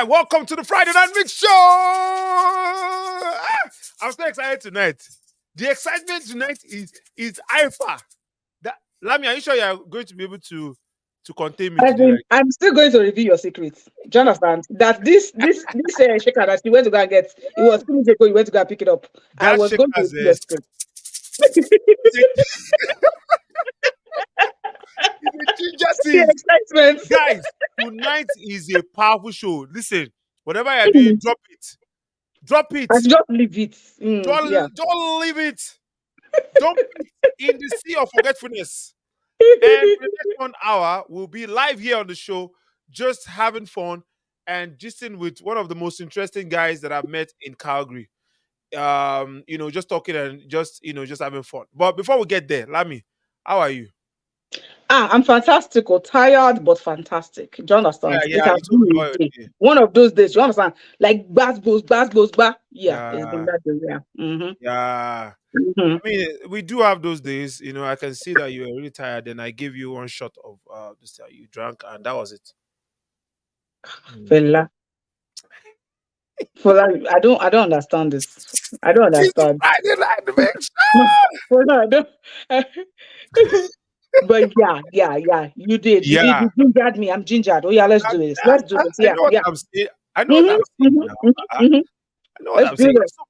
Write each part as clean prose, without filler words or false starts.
and welcome to the Friday Night Mix Show. I'm so excited tonight. The excitement tonight is alpha. Lami, are you sure you are going to be able to contain me today? I'm still going to reveal your secrets. Do you understand? That this shaker that you went to go and get, it was 2 minutes ago. You went to go and pick it up. I That was going to shaker's reveal your secrets. The ginger. excitement. Guys, tonight is a powerful show. Listen, whatever you're doing, drop it. Drop it. I should just leave it. Yeah. Don't leave it. Dump it in the sea of forgetfulness. And for the next 1 hour, we'll be live here on the show, just having fun and gisting with one of the most interesting guys that I've met in Calgary. Just talking and just having fun. But before we get there, Lami, how are you? I'm fantastic or tired, but fantastic. Do you Yeah, understand? It yeah, has you told me been about a day. it. One of those days. You understand? Like bas. Yeah, it's been Yeah, that day. Yeah. yeah. Mm-hmm. I mean, we do have those days. I can see that you were really tired, and I gave you one shot of this that you drank, and that was it. Mm. Fela. Fela, I don't understand this. I don't It's the understand. Friday night mix. Fela, I don't. But yeah. You did. Yeah, You gingered me. I'm gingered. Oh yeah, let's I, do this. Let's do this. I Yeah, know what yeah. I'm saying. I know what Mm-hmm, I'm saying now. mm-hmm. I know what Let's I'm do saying. this. So,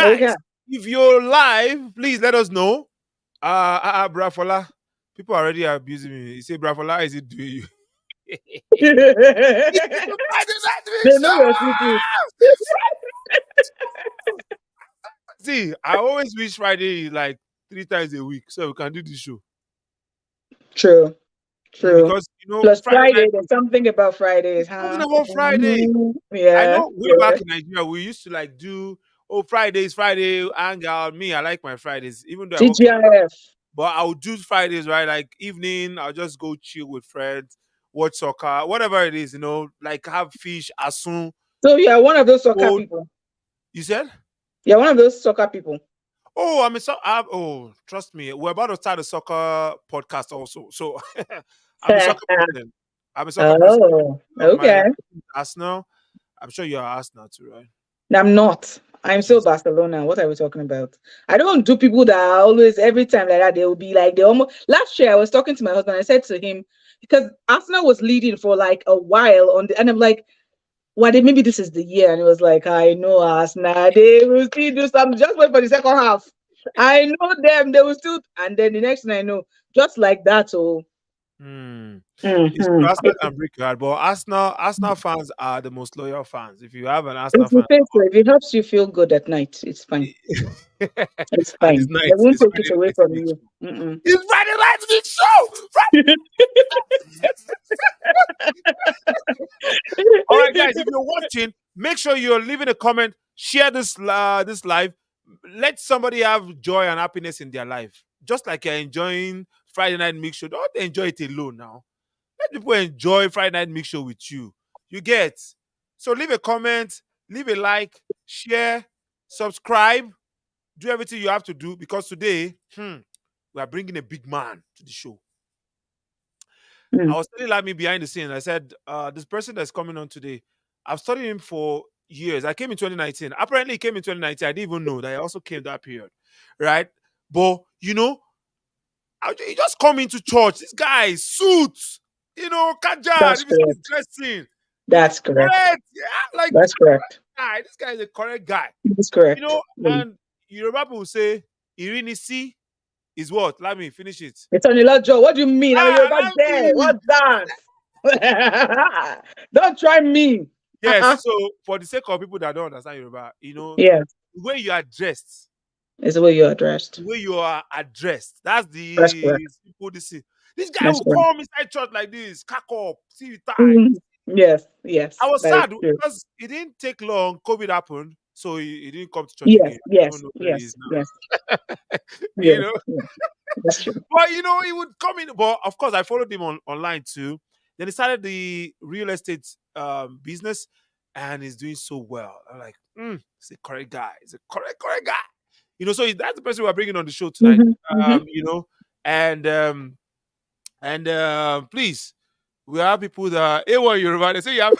Okay. guys, if you're live, please let us know. Brafola, people already are abusing me. You say, Brafola, is it doing you? They It's the Friday night mix know your secret. show. See, I always wish Friday is like 3 times a week so we can do this show. True. True. Because Plus Friday night Friday, there's something about Fridays, something huh? about Friday. I Yeah. know way Yeah. back in Nigeria we used to like do Friday hang out. Me, I like my Fridays, even though I work in TGIF. but I'll do Fridays, right? Like evening, I'll just go chill with friends, watch soccer, whatever it is, like have fish, asun, So you're one of those soccer food. people. You said? You're one of those soccer people. Oh, trust me, we're about to start a soccer podcast also. So I'm a soccer person. I'm a soccer person. Oh, My okay. Arsenal. I'm sure you are Arsenal too, right? I'm not. I'm still Barcelona. What are we talking about? I don't do people that are always every time like that. They will be like they almost. Last year, I was talking to my husband. I said to him because Arsenal was leading for like a while and I'm like, "Well, maybe this is the year." And it was like, "I know Arsenal. They will still do something. Just wait for the second half. I know them. They will still." And then the next thing I know, just like that. Oh, Hmm. It's true. mm-hmm. Arsenal can break your heart, but Arsenal fans are the most loyal fans. If you have an Arsenal If you fan, think so, if it helps you feel good at night, it's fine. and It's it's fine. night, They won't it's take it Friday away night from big you. show. Mm-mm. It's Friday night big show. All right, guys, if you're watching, make sure you're leaving a comment, share this live, let somebody have joy and happiness in their life. Just like you're enjoying Friday night mix show, don't enjoy it alone now. Let people enjoy Friday night mix show with you. You get. So leave a comment, leave a like, share, subscribe, do everything you have to do because today, we are bringing a big man to the show. I Mm. was telling Lami behind the scene. I said, this person that's coming on today, I've studied him for years. I came in 2019. Apparently, he came in 2019. I didn't even know that I also came that period, right? But he just come into church. This guy, suits, kajad. That's If you see his correct. dressing, he's That's correct. correct. Yeah, like That's correct. guy. This guy is a correct guy. That's correct. Mm. And Yoruba people say, Irinisi is what? Let me finish it. It's on the Lord Joe. What do you mean? I mean, you're about there. Lami! What's that? Don't try me. Yes, so for the sake of people that don't understand Yoruba, Yes, the way you are dressed, it's the way you're addressed. the way you are addressed, that's That's the correct. simple this thing. This guy That's will correct. come inside church like this, cack up, see the tie. Mhm. Yes, I yes, was that is sad true. because it didn't take long, COVID happened, so he didn't come to church again. Yes, I don't yes, know where he yes, is yes, now. you yes, know, yes. That's true. but he would come in. But of course, I followed him online too. Then he started the real estate business, and he's doing so well. I'm like, he's a correct guy. He's a correct guy. So that's the person we're bringing on the show tonight. Hmm. Hmm. And please, we have people that A1 Yoruba. They say you have.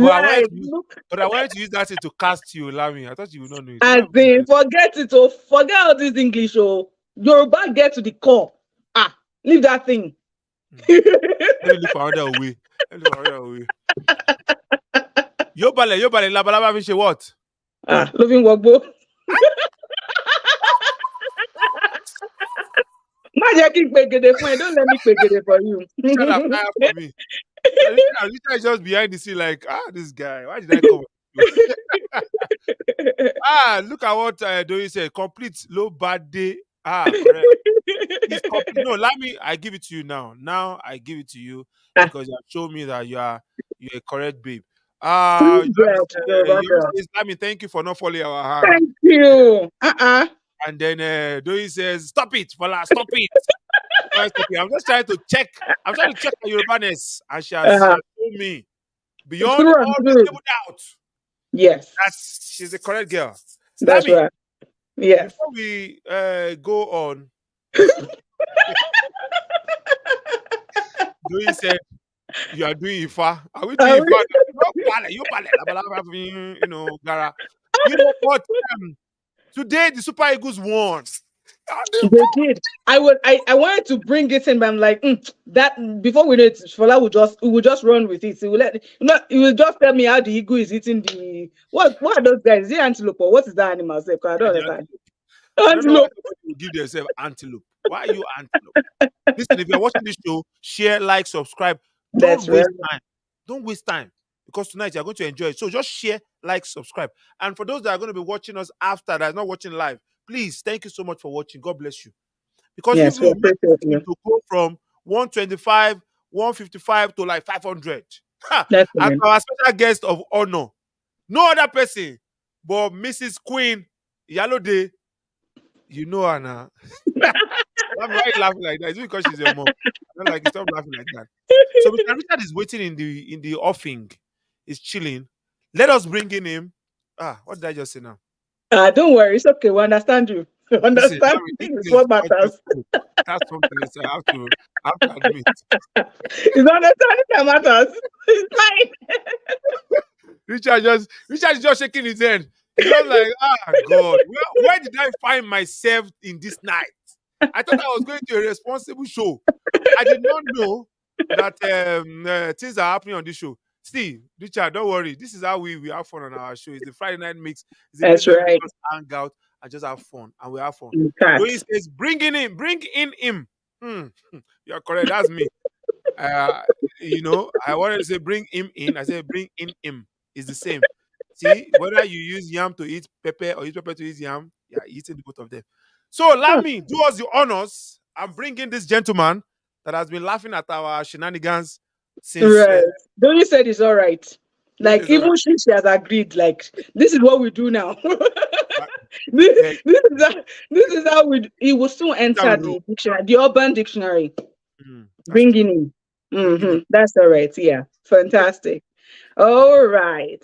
But I wanted Right. to use, Look but I wanted to use that thing to cast you, Lami. I thought you would not know it. as in, forget it. Oh, forget all this English. Oh, Yoruba get to the core. Ah, leave that thing. Hmm. Let me look for another way. Let me look for another way. Yo balẹ̀, labalábá fi ṣe what? Ah, loving wogbo. Má jẹ́ kí n pegede fún ẹ. Don't let me pegede for you. Richard have fire for me. Richard is just behind the scene like, this guy. Why did I come? Look at what Doyi said. Complete low bad day. Correct. It's complete. No, Lami, I give it to you now. Now I give it to you Ah, because you have shown me that you're a correct babe. yes, You Yoruba. says, Lami, thank you for not following our hand. Thank you. And then Doyi says, stop it, Fola, stop it. Why stop it? I'm just trying to check. I'm trying to check her Yorubaness. And she has told me beyond Through and all through. reasonable doubt Yes, that she's a correct girl. that's Lami, right. Yes. before we go on, Doyi said you are doing Ifa. Are we doing Um, Ifa? Gara. You know what? Today the Super Eagles won. they did. I wanted to bring it in, but I'm like, that before we know it, Fola will just run with it. He will he will just tell me how the eagle is eating the what are those guys? Is it antelope or what is that animal? Sef? 'Cause I don't understand. I don't know why Antelope. somebody would give themselves antelope. Why are you antelope? Listen, if you're watching this show, share, like, subscribe. That's Don't right. waste time. Don't waste time because tonight you're going to enjoy it. So just share, like, subscribe. And for those that are going to be watching us after that are not watching live, please, thank you so much for watching. God bless you. Because Yes, we you make this appreciate team you. to go from 125, 155 to like 500. That's And right. our special guest of honor, no other person but Mrs. Queen Yalode. You know her now. Why are you laughing like that? Is it because she's your mom? I don't like you. Stop laughing like that. So Mr. Richard is waiting in the offing. He's chilling. Let us bring in him. What did I just say now? Don't worry, it's okay. We understand you. Listen, Understand I mean, is English what is not matters. just good. That's something else I have to admit. It's understanding that matters. It's fine. Richard is just shaking his head. He's just like, God, where did I find myself in this night? I thought I was going to a responsible show. I did not know that things are happening on this show. See, Richard, don't worry. This is how we have fun on our show. It's the Friday night mix. It's a place That's where we right. just hang out and just have fun, and we have fun. You Louis can't. says, bring in him. Hmm, you're correct. That's me. Uh, I wanted to say bring him in. I said bring in him. It's the same. See, whether you use yam to eat pepper or use pepper to eat yam, you're eating the both of them. So, Huh. Lami, do us the honors and bring in this gentleman that has been laughing at our shenanigans since Right. Don't you said it's all right? this Like is all even right. she has agreed. Like this is what we do now. Uh, this, eh, this is how we. It will soon this is how enter we roll. the dictionary, the urban dictionary. That's true. Bringing in. Bringing in. That's all right. Yeah, fantastic. All right.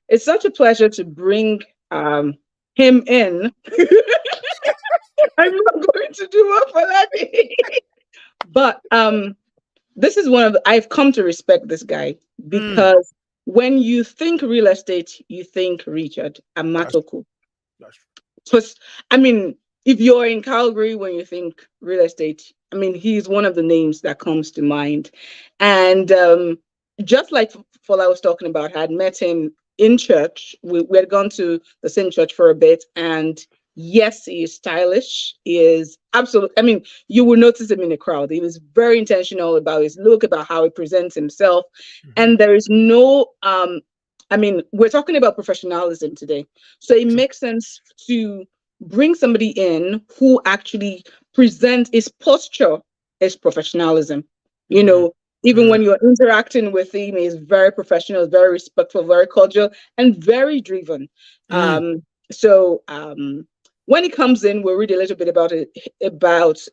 It's such a pleasure to bring um him in. I'm not going to do one for that. But this is one of I've come to respect this guy Mm, because when you think real estate, you think Richard that's Amatokwu. that's true. Because I mean, if you're in Calgary when you think real estate, I mean, he's one of the names that comes to mind. And just like Fola was talking about, I had met him in church. We had gone to the same church for a bit, and yes, he is stylish. He is absolutely. I mean, you will notice him in the crowd. He was very intentional about his look, about how he presents himself, Mhm. and there is no. I mean, we're talking about professionalism today, so it True. makes sense to bring somebody in who actually presents his posture as professionalism. You Mm, know, even mm, when you're interacting with him, he's very professional, very respectful, very cordial, and very driven. mm, When he comes in, we'll read a little bit about a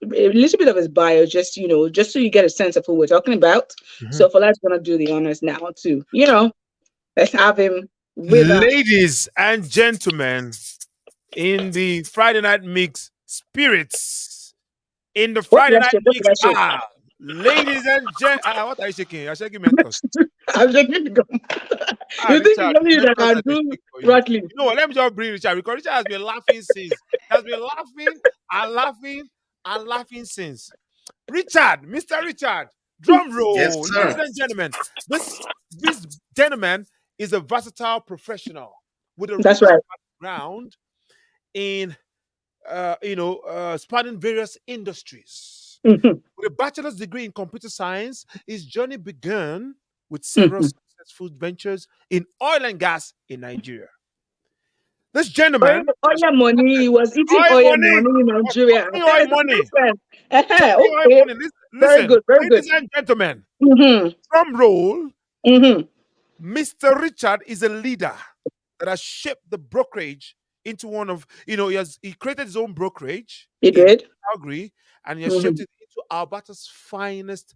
little bit of his bio, just so you get a sense of who we're talking about. mhm. So Fala's gonna do the honors now too. Let's have him with us. Ladies and gentlemen, in the Friday night mix spirits, in the What Friday bless night you, what mix bless you. Ladies and gents, what are you shaking? You're shaking Mentos. I'm shaking the gum. Ah, You think Richard, it's only you that Mentos can that they do shake for you. throttling? You know what? Let me just bring Richard because Richard has been laughing since. He has been laughing and laughing and laughing since. Richard, Mr. Richard, drum Yes, roll. Ladies sir. and gentlemen, this gentleman is a versatile professional with a That's rich right. background in spanning various industries. Mhm, With a bachelor's degree in computer science, his journey began with several mhm. successful ventures in oil and gas in Nigeria. This Oil, gentleman has oil money. He was eating oil oil money, money in was Nigeria. talking oil It's money, different. talking oil Okay. money. Very Listen, good. Very good. ladies and gentlemen, Mm-hmm. drum roll. Mm-hmm. Mr. Richard is a leader that has shaped the brokerage into one of, he created his own brokerage He in did. Calgary and he has shaped Mm-hmm. it into Alberta's finest,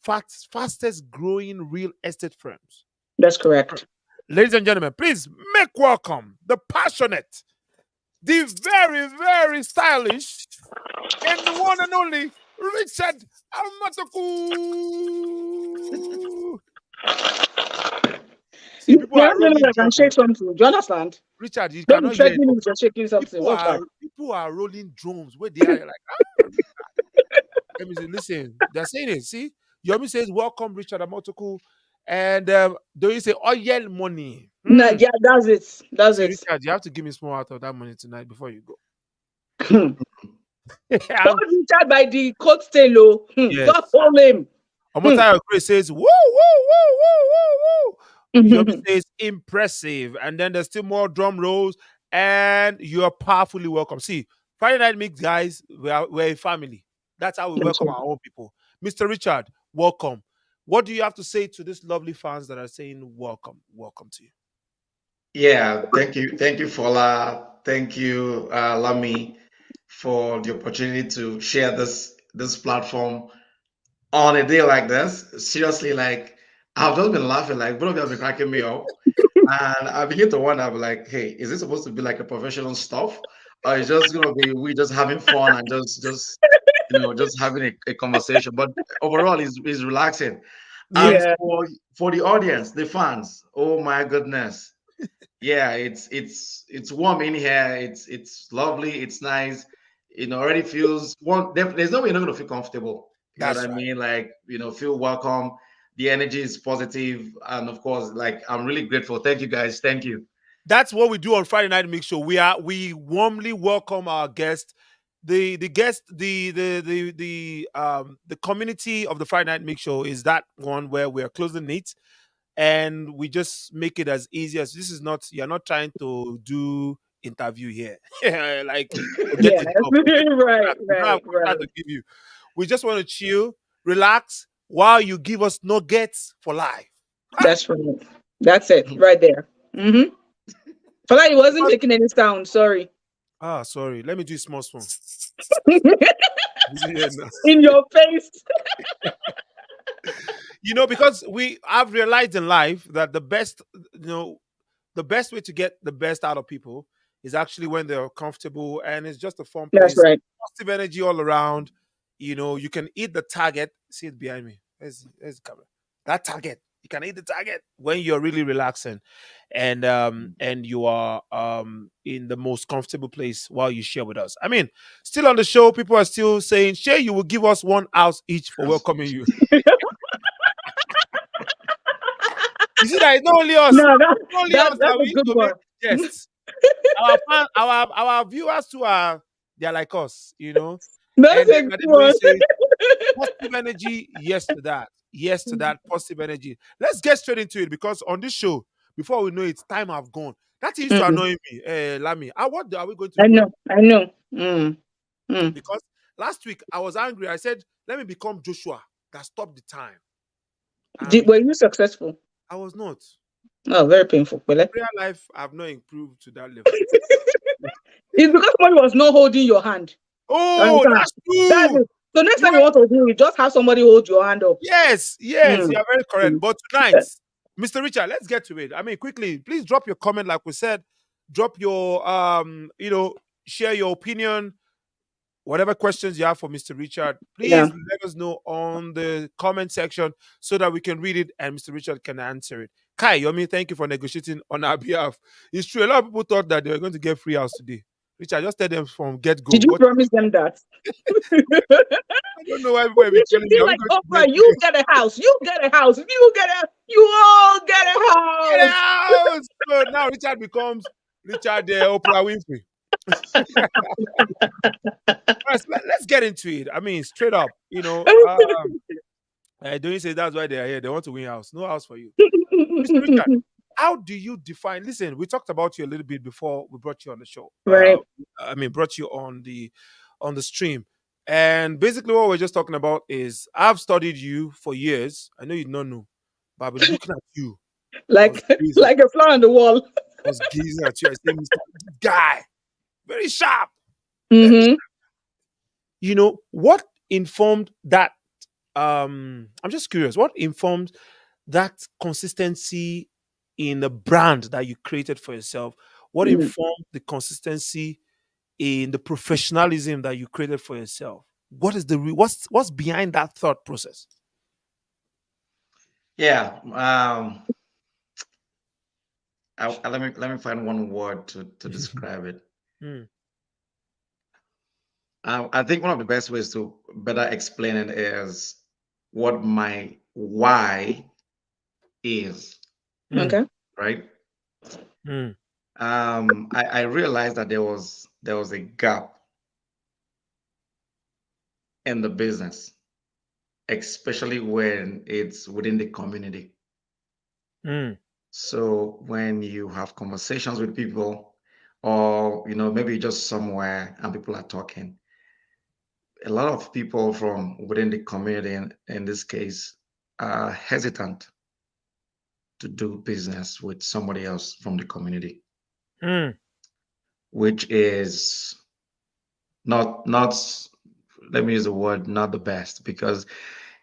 fastest growing real estate firms. That's correct. Ladies and gentlemen, please make welcome the passionate, the very, very stylish, and the one and only Richard Amatokwu. See, people You're not are the only one rolling that can drum. shake Oh. something. Do you understand? Richard, you Don't be cannot hear it. threatening me with you're shaking something. People What's are that? people are rolling drums where they are like, let me see, listen, they're saying it. See, Yomi says, welcome, Richard Amotoku. And do you say, oh, yeah, money? No, yeah, that's it. That's See, it. Richard, you have to give me small out of that money tonight before you go. Hold And Richard by the coat tail. Oh. Just yes. hold him. Hmm. Omotayo Grace says, woo, woo, woo, woo, woo, woo. Yomi says, impressive. And then there's still more drum rolls. And you are powerfully welcome. See, Friday Night Mix, guys, we're a family. That's how we That's welcome right. our own people. Mr. Richard, welcome. What do you have to say to these lovely fans that are saying welcome? Welcome to you. Yeah, thank you, Fola. Thank you, Lami, for the opportunity to share this platform on a day like this. Seriously, like I've just been laughing, like both of you have been cracking me up, and I begin to wonder, I'm like, hey, is this supposed to be like a professional stuff, or is just gonna be we just having fun and just just having a conversation? But overall, it's relaxing. And Yes, Yeah, for the audience, the fans, oh my goodness, yeah, it's warm in here. It's lovely. It's nice. Already feels one. There's no way you're not gonna feel comfortable. You know what that's I right. mean? Like feel welcome. The energy is positive, and of course, like I'm really grateful. Thank you guys. Thank you. That's what we do on Friday Night Mix Show. We warmly welcome our guests. The guest the community of the Friday Night Mix Show is that one where we're closing knit and we just make it as easy as this is not you're not trying to do interview here. Like or get yeah. a job or get a Right, contract. We don't have right, contract right. to give you. We just want to chill, relax while you give us nuggets for life. That's right. That's it, right there. Mm-hmm. For that, he wasn't Because making any sound. Sorry. sorry, let me do small small. In your face. Because we have realized in life that the best way to get the best out of people is actually when they're comfortable and it's just a fun That's place, right. positive energy all around. You can eat the target. See it behind me. There's the camera. That target. You can eat the target when you're really relaxing and you are in the most comfortable place while you share with us. I mean, still on the show, people are still saying, Shay, you will give us one house each for welcoming you. You see that it's not only us. No, It's not only us that's that a we need good to make one. guests. Our viewers too are they're like us. That's And a then good Adedoyin one. says positive energy, yes to that. Yes to that positive energy. Let's get straight into it because on this show, before we know it, time have gone. That used to Mm, annoy me, Lami. What are we going to I do? know. I know. Mm. Because last week I was angry. I said, let me become Joshua that stopped the time. And Were you successful? I was not. Oh, very painful. Well, Prayer life, I've not improved to that level. it's because somebody was not holding your hand. You Oh, understand? that's That's true. it. So next You time you want to do it, just have somebody hold your hand up. Yes, yes, Mm. you are very correct. Mm. But tonight, Mr. Richard, let's get to it. I mean, quickly, please drop your comment, like we said. Drop your share your opinion. Whatever questions you have for Mr. Richard, Yeah. please let us know on the comment section so that we can read it and Mr. Richard can answer it. Kai, Yomi, thank you for negotiating on our behalf. It's true. A lot of people thought that they were going to get free house today. Richard, just tell them from get go. Did you What promise them that? I don't know why people have been You should telling be me, are we like going to get Oprah. You free get a house. You get a house. If you get a, you all get a get house. out? So now Richard becomes Richard Oprah Winfrey. All right, so let's get into it. I mean, straight up, Doing say that's why they are here. They want to win house. No house for you. Mr. Richard, how do you define? Listen, we talked about you a little bit before we brought you on the show. Right. Brought you on the stream, and basically what we're just talking about is I've studied you for years. I know you don't know, but I've been looking at you. I was Like gazing, like a fly on the wall. I was gazing at you. I said, Mr. Guy, very sharp, very. Mm-hmm. What informed that? I'm just curious. What informed that consistency in the brand that you created for yourself? What informed the consistency in the professionalism that you created for yourself? What is what's behind that thought process? Yeah. Let me find one word to describe it. Mm, I think one of the best ways to better explain it is what my why is, mm, Okay. right? mm, I realized that there was a gap in the business, especially when it's within the community. mm, So when you have conversations with people, or maybe you're just somewhere and people are talking, a lot of people from within the community, in this case, are hesitant to do business with somebody else from the community, mm, which is not let me use the word not the best, because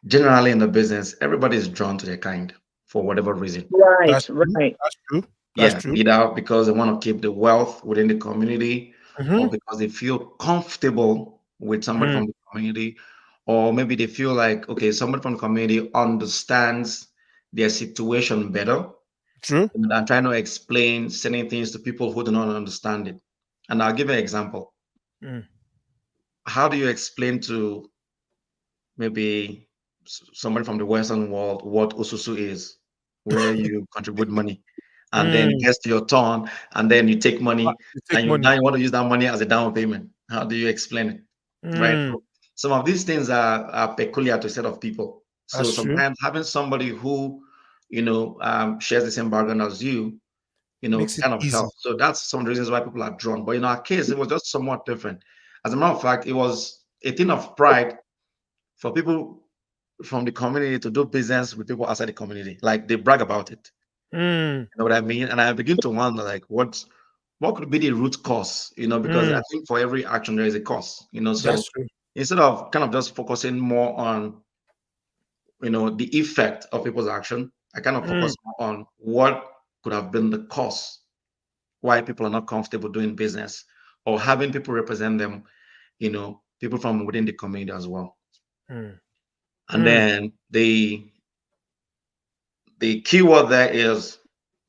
generally in the business everybody is drawn to their kind for whatever reason. Right. that's true. Right. That's true. That's Yeah, true. either because they want to keep the wealth within the community, or Mm-hmm. because they feel comfortable with somebody Mm, from the community, or maybe they feel like, okay, somebody from the community understands their situation better, true. and I'm trying to explain certain things to people who do not understand it. And I'll give you an example. Mm, How do you explain to maybe somebody from the Western world what Osusu is, where you contribute money, and then it mm. gets to your turn, and then you take money, You and take you money. now you want to use that money as a down payment. How do you explain it? Right. Mm, So some of these things are peculiar to a set of people. So that's true. sometimes having somebody who, shares the same background as you, Makes it kind of easy. helps. So that's some of the reasons why people are drawn. But in our case, it was just somewhat different. As a matter of fact, it was a thing of pride for people from the community to do business with people outside the community. Like they brag about it. Mm, You know what I mean? And I begin to wonder, like, what could be the root cause? Because I mm. think for every action there is a cause. That's So true. instead of kind of just focusing more on the effect of people's action, I kind of Mm, focus more on what could have been the cause why people are not comfortable doing business or having people represent them. People from within the community as well. mm, And mm, then the key word there is,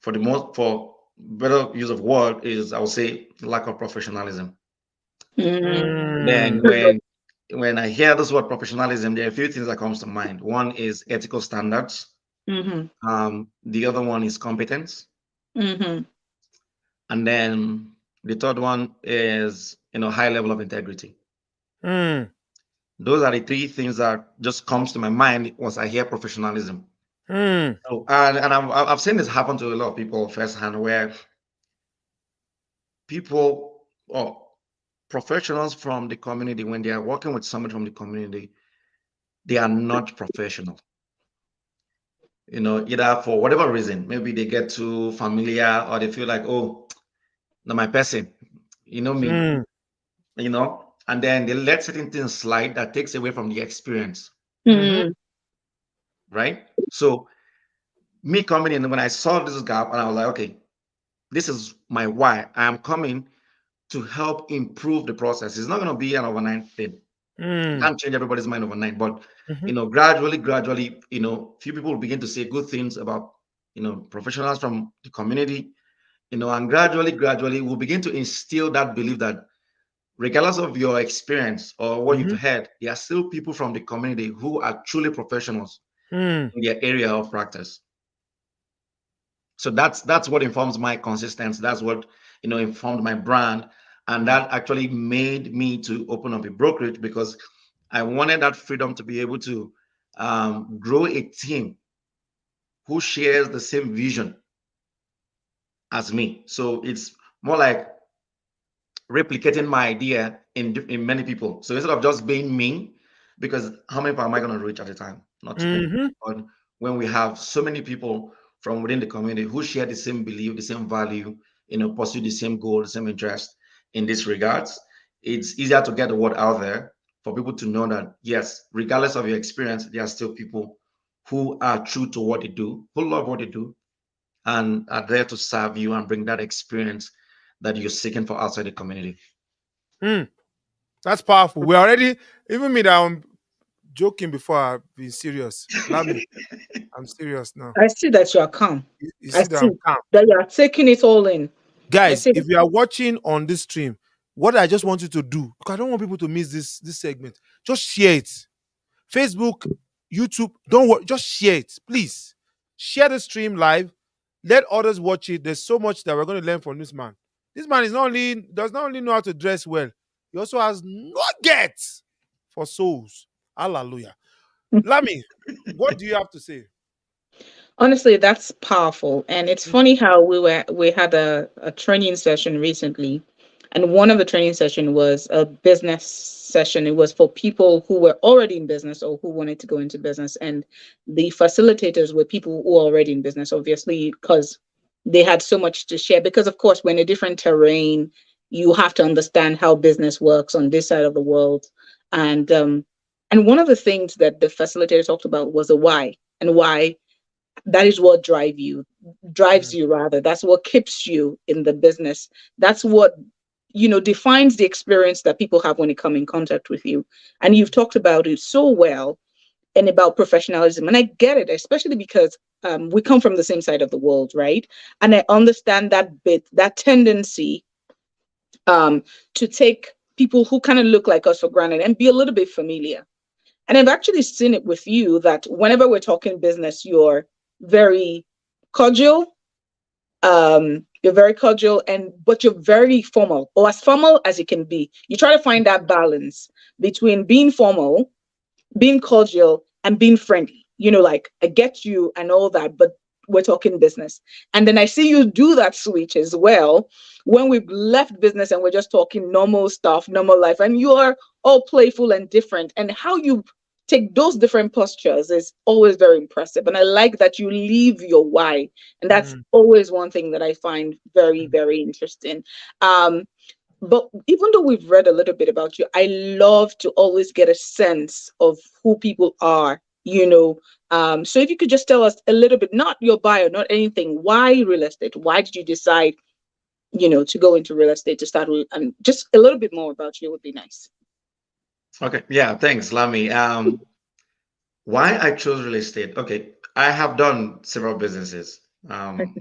for better use of word, is, I would say, lack of professionalism. Mm-hmm. Then mm, when I hear this word professionalism, there are a few things that comes to mind. One is ethical standards. Mm-hmm. The other one is competence, Mm-hmm. and then the third one is high level of integrity. mm, Those are the three things that just comes to my mind once I hear professionalism. mm, So, and I've seen this happen to a lot of people firsthand, where people or professionals from the community, when they are working with somebody from the community, they are not professional. Either for whatever reason, maybe they get too familiar, or they feel like, oh, not my person, me, mm, and then they let certain things slide that takes away from the experience, mhm, Mm-hmm. right? So me coming in, when I saw this gap, and I was like, okay, this is my why I am coming. to help improve the process. It's not going to be an overnight thing. You Mm. can't change everybody's mind overnight, but Mhm. gradually, few people will begin to say good things about professionals from the community, and gradually we'll begin to instill that belief that regardless of your experience or what you've Mhm. heard, there are still people from the community who are truly professionals Mm. in their area of practice. So that's what informs my consistency. That's what informed my brand, and Mm. that actually made me to open up a brokerage because I wanted that freedom to be able to grow a team who shares the same vision as me. So it's more like replicating my idea in many people. So instead of just being me, because how many people am I going to reach at a time? Not too many. Mhm. But when we have so many people from within the community who share the same belief, the same value, pursue the same goal, the same interest in these regards, it's easier to get the word out there for people to know that yes, regardless of your experience, there are still people who are true to what they do, who love what they do, and are there to serve you and bring that experience that you're seeking for outside the community. Mm. That's powerful. We're already, even me that I'm joking before I've been serious. Lami, I'm serious now. I see that you are calm. You I see that see I'm calm. that you are taking it all in. I Guys, see if you are watching on this stream, what I just want you to do, because I don't want people to miss this segment, just share it. Facebook, YouTube, don't worry, just share it, please. Share the stream live. Let others watch it. There's so much that we're going to learn from this man. This man is not only does not only know how to dress well, he also has nuggets for souls. Hallelujah. Lami, what do you have to say? Honestly, that's powerful. And it's funny how we had a training session recently, and one of the training session was a business session. It was for people who were already in business or who wanted to go into business. And the facilitators were people who were already in business, obviously, because they had so much to share. Because of course, we're in a different terrain. You have to understand how business works on this side of the world. And one of the things that the facilitator talked about was the why, and why that is what drives Mm, you rather. That's what keeps you in the business. That's what defines the experience that people have when they come in contact with you. And you've talked about it so well, and about professionalism, and I get it, especially because we come from the same side of the world, right? And I understand that tendency um, to take people who kind of look like us for granted and be a little bit familiar. And I've actually seen it with you that whenever we're talking business, very cordial. You're very cordial, and but you're very formal, or as formal as you can be. You try to find that balance between being formal, being cordial, and being friendly. Like I get you and all that, but we're talking business. And then I see you do that switch as well when we've left business and we're just talking normal stuff, normal life, and you are all playful and different. And how you take those different postures is always very impressive. And I like that you leave your why. And that's mm, always one thing that I find very, mm, very interesting. Um, but even though we've read a little bit about you, I love to always get a sense of who people are, So if you could just tell us a little bit, not your bio, not anything, why real estate? Why did you decide, to go into real estate to start with? And just a little bit more about you would be nice. Okay, yeah, thanks, Lami. Why I chose real estate? Okay, I have done several businesses, and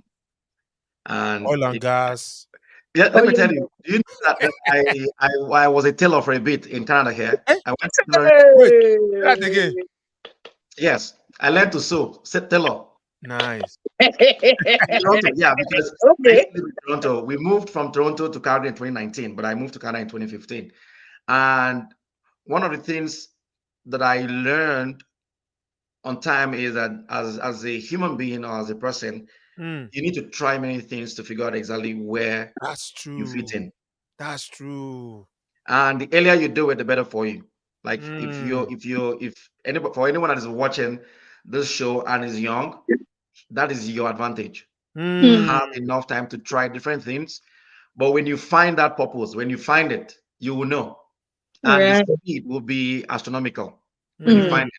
oil and gas. yeah, Oh, let me yeah. tell you. Do you know that I was a tailor for a bit in Canada here? Eh? I went to learn. Wait, say that again. Yes, I learned to sew, set tailor Nice. in Toronto. Yeah, because I used Okay. to live in Toronto. We moved from Toronto to Calgary in 2019, but I moved to Canada in 2015. And one of the things that I learned on time is that as a human being or as a person, Mm, you need to try many things to figure out exactly where that's you fit true. in. That's true. And the earlier you do it, the better for you. Like Mm, if anybody for anyone that is watching this show and is young, that is your advantage. You mm, Hmm. have enough time to try different things. But when you find that purpose, when you find it, you will know. And the Right. speed will be astronomical when you mm, Mm, find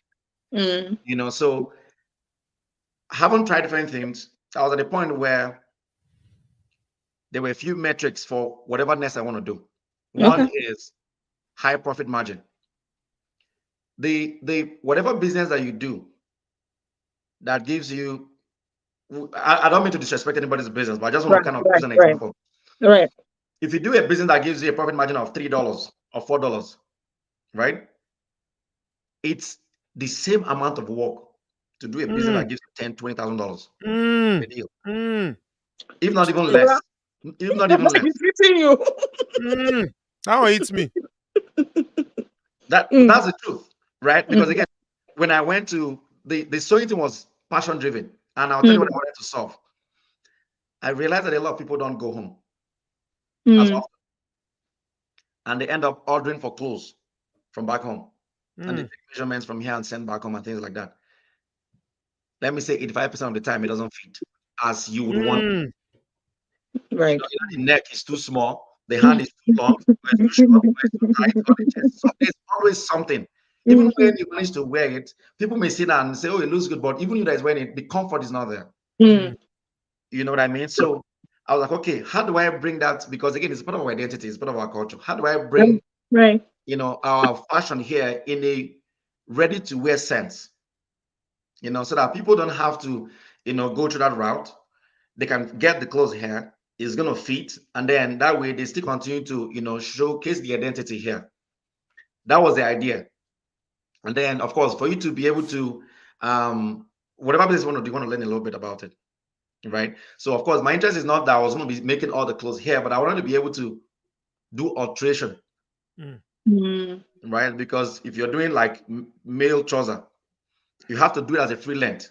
it. mm, So haven't tried different things. I was at a point where there were a few metrics for whatever next I want to do. One Okay. is high profit margin. The whatever business that you do that gives you, I don't mean to disrespect anybody's business, but I just want Right, to kind of use right, an right, example. right. If you do a business that gives you a profit margin of $3 or $4, right? It's the same amount of work to do a business Mm, that gives you $10,000, $20,000 mm, a deal, mm, if not even Well, less, if not I'm even like, less. it's hitting you. mm. That one hits me. Mm, That's the truth, right? Because mm, again, when I went to the sewing thing was passion driven, and I'll tell you what I mm, wanted to solve. I realized that a lot of people don't go home as mm, often, and they end up ordering for clothes from back home, and they Mm, take measurements from here and send back home and things like that. Let me say 85% of the time it doesn't fit as you would want. mm, right. Either the neck is too small, the hand is too long, or it's too short, or it's too tight, or the chest. So there's always something. Even when you manage to wear it, people may sit down and say, "Oh, it looks good," but even you that is wearing it, the comfort is not there. mm, Mm, You know what I mean? So I was like, okay, how do I bring that? Because again, it's part of our identity, it's part of our culture. How do I bring, right. our fashion here in a ready to wear sense? So that people don't have to, go through that route. They can get the clothes here. It's gonna fit, and then that way they still continue to, showcase the identity here. That was the idea. And then, of course, for you to be able to, whatever business you want to do, you want to learn a little bit about it, right? So, of course, my interest is not that I was going to be making all the clothes here, but I wanted to be able to do alteration, mm. Mm, right? Because if you're doing like male trouser, you have to do it as a free length.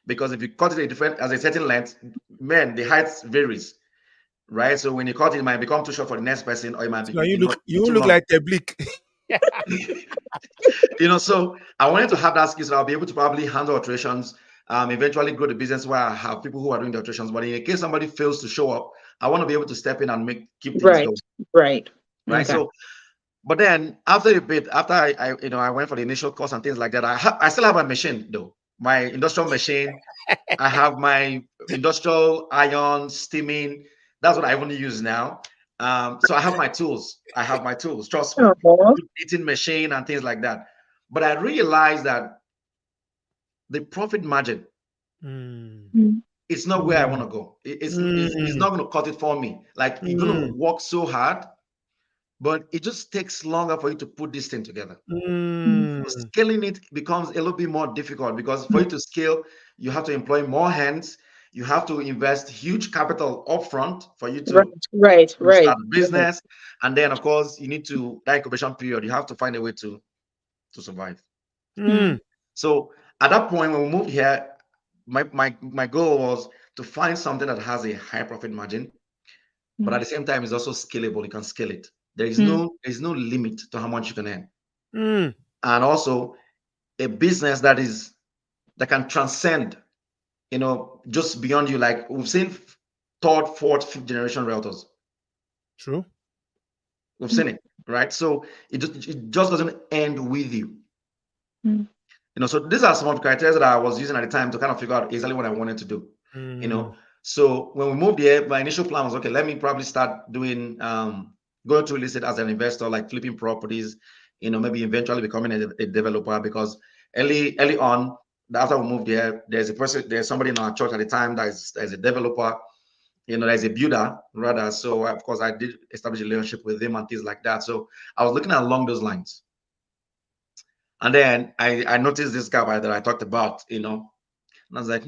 Because if you cut it a different as a certain length, men, the height varies, right? So when you cut it, it might become too short for the next person, or it might So be, you too look long. like a bleak. So I wanted to have that skill so I'll be able to probably handle alterations, eventually grow the business where I have people who are doing the alterations. But in case somebody fails to show up, I want to be able to step in and keep things right, going, right. right? Okay. So, but then after a bit, after I went for the initial course and things like that, I still have my machine though, my industrial machine. I have my industrial iron steaming. That's what I only use now. So I have my tools. I have my tools. Trust me, Oh, eating machine and things like that. But I realized that the profit margin, Mm, mm, it's not where I want to go. It's mm, not going to cut it for me. Like you're going to mm, work so hard, but it just takes longer for you to put this thing together. mm, mm, So scaling it becomes a little bit more difficult because for you to scale, you have to employ more hands. You have to invest huge capital upfront for you right, to right, start right, a right. business, and then of course you need to that incubation period. You have to find a way to survive. Mm, mm, So at that point, when we moved here, my goal was to find something that has a high profit margin, but at mm, the same time is also scalable. You can scale it. There is mm, no limit to how much you can earn, mm. and also a business that can transcend, just beyond you. Like we've seen third, fourth, fifth generation realtors. True. We've seen it, right? So it just doesn't end with you. mm, So these are some of the criteria that I was using at the time to kind of figure out exactly what I wanted to do. You Mm, know, so when we moved here, my initial plan was okay. Let me probably start doing going to real estate as an investor, like flipping properties. Maybe eventually becoming a developer because early on, after we moved here, there's somebody in our church at the time that is a developer. There's a builder rather. So of course, I did establish a relationship with him and things like that. So I was looking along those lines. And then I noticed this guy that I talked about, and I was like,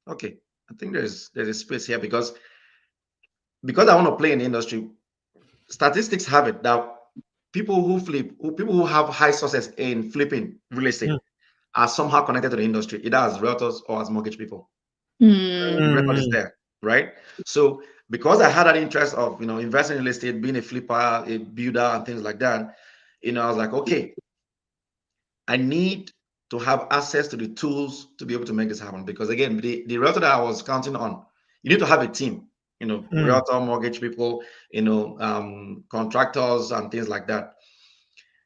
okay, I think there's a space here because I want to play in the industry. Statistics have it that people who have high success in flipping real estate mm, are somehow connected to the industry, either as realtors or as mortgage people. mm, The record is mm, there, right? So because I had that interest of investing in real estate, being a flipper, a builder, and things like that, I was like, okay, I need to have access to the tools to be able to make this happen. Because again, the realtor that I was counting on, you need to have a team, mm, realtor, mortgage people, contractors and things like that.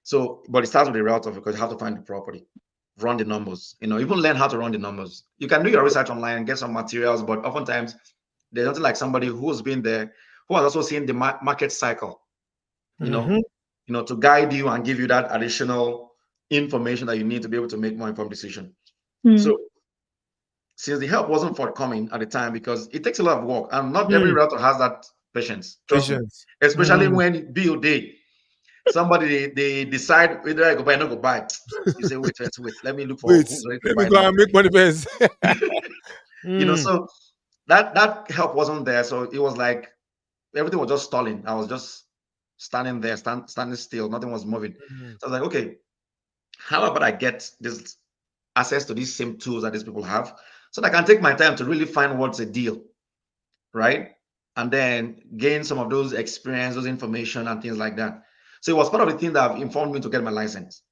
So, but it starts with the realtor because you have to find the property, run the numbers, even learn how to run the numbers. You can do your research online and get some materials, but oftentimes there's nothing like somebody who's been there, who has also seen the market cycle, you know, to guide you and give you that additional information that you need to be able to make more informed decision. So since the help wasn't forthcoming at the time, because it takes a lot of work, and not every realtor has that patience, trust me, Patience. especially when bill day, somebody they decide whether I go buy or not go buy. You say, wait, let me look for Wait, who's ready to let me buy go now. and make money first. So that help wasn't there. So it was like everything was just stalling. I was just standing there, standing still. Nothing was moving. So I was like, okay, how about I get this access to these same tools that these people have, so that I can take my time to really find what's a deal, right? And then gain some of those experience, those information, and things like that. So it was part of the thing that have informed me to get my license,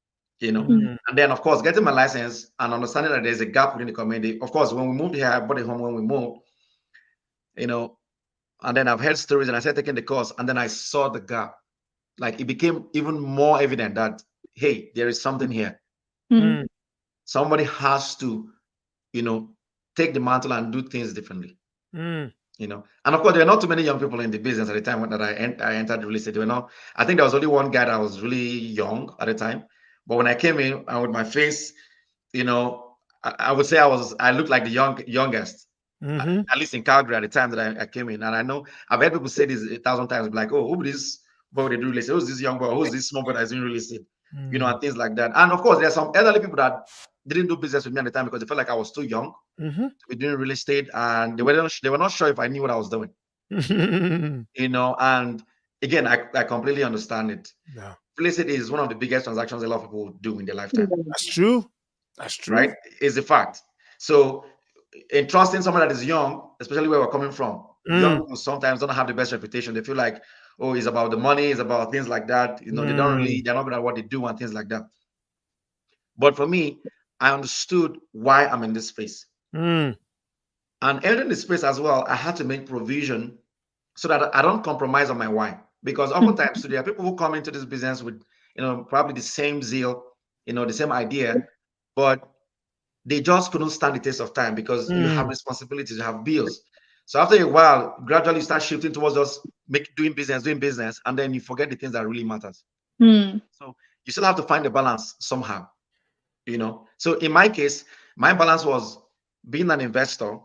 And then, of course, getting my license and understanding that there's a gap within the community. Of course, when we moved here, I bought a home when we moved, you know, and then I've heard stories and I started taking the course, and then I saw the gap. Like it became even more evident that, hey, there is something here. Somebody has to, take the mantle and do things differently. And of course, there are not too many young people in the business at the time that I entered real estate. I think there was only one guy that was really young at the time. But when I came in and with my face, I would say I looked like the youngest, at least in Calgary at the time that I came in. And I know I've heard people say this 1,000 times, like, oh, who this boy they do real estate? Who's this young boy? Who's this small boy that's doing real estate? And things like that. And of course, there are some elderly people that didn't do business with me at the time because they felt like I was too young to be doing real estate, and they were not sure if I knew what I was doing. And again, I completely understand it. Yeah. Real estate is one of the biggest transactions a lot of people do in their lifetime. That's true. That's true. Right? It's a fact. So in trusting someone that is young, especially where we're coming from, young people sometimes don't have the best reputation. They feel like, oh, it's about the money, it's about things like that. They're not good at what they do and things like that. But for me, I understood why I'm in this space. And entering the space as well, I had to make provision so that I don't compromise on my why. Because oftentimes there are people who come into this business with, probably the same zeal, the same idea, but they just couldn't stand the test of time because you have responsibilities, you have bills. So after a while, gradually you start shifting towards just doing business, and then you forget the things that really matters. So you still have to find a balance somehow, So in my case, my balance was being an investor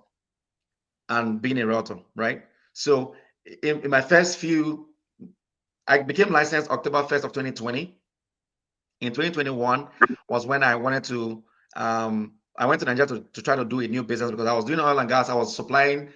and being a realtor, right? So in my first few, I became licensed October 1st of 2020. In 2021 was when I wanted to, I went to Nigeria to try to do a new business because I was doing oil and gas. I was supplying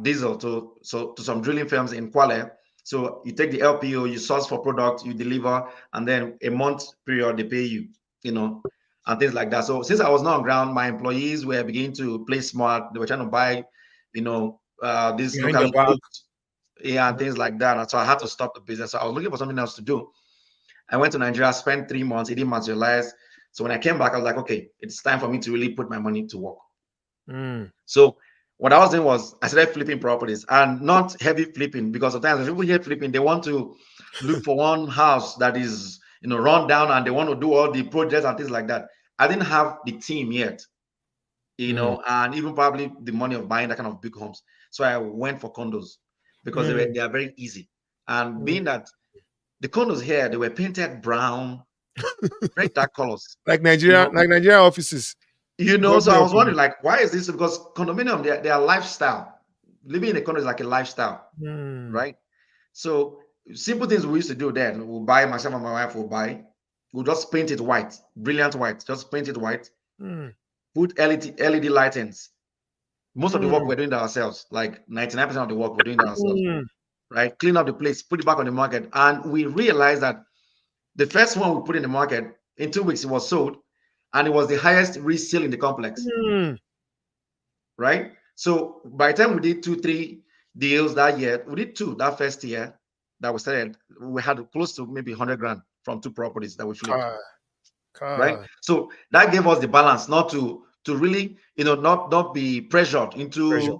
diesel to some drilling firms in Kwale. So you take the LPO, you source for product, you deliver, and then a month period they pay you, and things like that. So since I was not on ground, my employees were beginning to play smart. They were trying to buy, these Behind your locally back. cooked, and things like that. And so I had to stop the business. So I was looking for something else to do. I went to Nigeria, spent 3 months. It didn't materialize. So when I came back, I was like, okay, it's time for me to really put my money to work. So what I was doing was I started flipping properties, and not heavy flipping, because sometimes when people hear flipping, they want to look for one house that is, run down, and they want to do all the projects and things like that. I didn't have the team yet, and even probably the money of buying that kind of big homes. So I went for condos because they are very easy. And being that the condos here, they were painted brown, very dark colors. Like Nigeria offices. So Government I was offices. wondering, like, why is this? Because condominium, they are lifestyle. Living in a condo is like a lifestyle, right? So simple things we used to do then. We'll buy, myself and my wife will buy. We'll just paint it white, brilliant white. Just paint it white. Put LED lightings. Most of the work we're doing that ourselves. Like 99% of the work we're doing that ourselves, right? Clean up the place, put it back on the market, and we realized that the first one we put in the market, in 2 weeks, it was sold, and it was the highest resale in the complex, right? So by the time we did 2-3 deals that year, we did 2 that first year that we started, we had close to maybe 100 grand from 2 properties that we flipped, right? So that gave us the balance not to really, not be pressured into,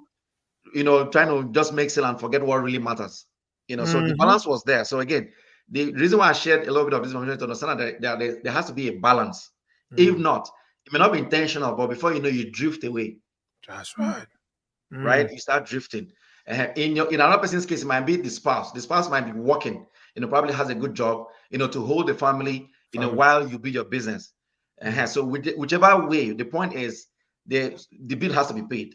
trying to just make sale and forget what really matters. So the balance was there. So again, the reason why I shared a little bit of this information to understand that there has to be a balance. If not, it may not be intentional, but before you know, you drift away. That's right. Right? You start drifting. In another person's case, it might be the spouse. The spouse might be working, probably has a good job, to hold the family, Family. while you build your business. So whichever way, the point is the bill has to be paid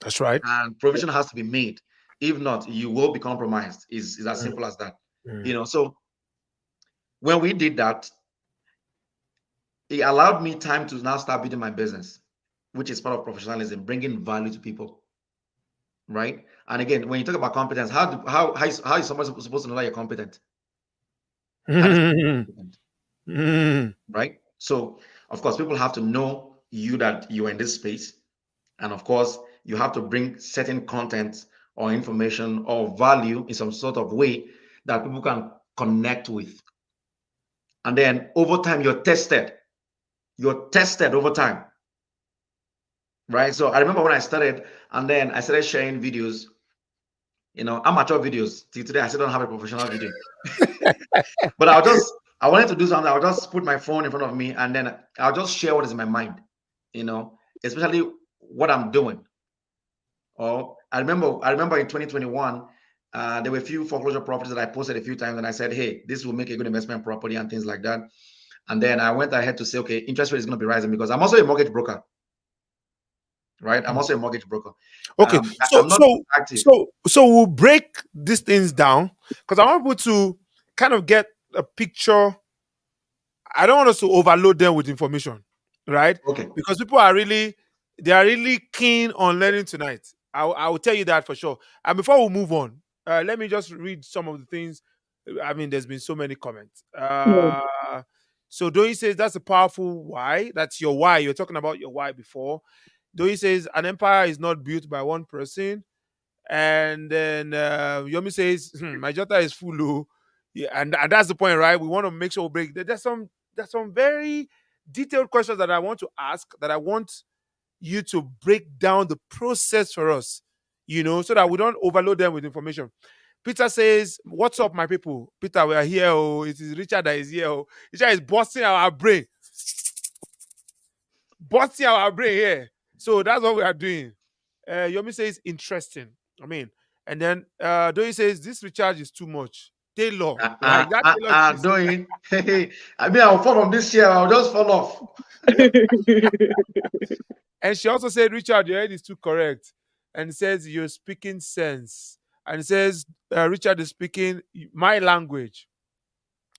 That's right. and provision has to be made. If not, you will be compromised. Is as Mm, simple as that. mm, So when we did that, it allowed me time to now start building my business, which is part of professionalism, bringing value to people, right? And again, when you talk about competence, how is somebody supposed to know that you're competent? How does mm, competent, mm. right? So of course, people have to know you that you are in this space, and of course, you have to bring certain content or information or value in some sort of way that people can connect with. And then over time, you're tested. You're tested over time, right? So I remember when I started, and then I started sharing videos, amateur videos. Till today, I still don't have a professional video. But I wanted to do something. I'll just put my phone in front of me and then I'll just share what is in my mind, especially what I'm doing. Or I remember in 2021, there were a few foreclosure properties that I posted a few times and I said, hey, this will make a good investment property and things like that. And then I went ahead to say, okay, interest rate is going to be rising because I'm also a mortgage broker, right? I'm also a mortgage broker. Okay, so I'm not so active. so we'll break these things down because I want people to kind of get a picture. I don't want us to overload them with information, right? Okay. Because people are really keen on learning tonight. I will tell you that for sure. And before we move on, let me just read some of the things. I mean, there's been so many comments. Yeah. So Doi says that's a powerful why. That's your why. You're talking about your why before. Doi says an empire is not built by one person. And then Yomi says, my jota is full. Oh. Yeah, and that's the point, right? We want to make sure we break. There's some very detailed questions that I want to ask that I want you to break down the process for us, so that we don't overload them with information. Peter says, what's up, my people? Peter, we are here. Oh, it is Richard that is here. Oh, Richard is busting our brain. Busting our brain here. So that's what we are doing. Yomi says interesting. I mean, and then Doi says this recharge is too much. Taylor, like that Taylor is Doing. Hey, I mean, I'll fall on this year. I'll just fall off. and she also said, Richard, your head is too correct. And it says you're speaking sense. And it says Richard is speaking my language.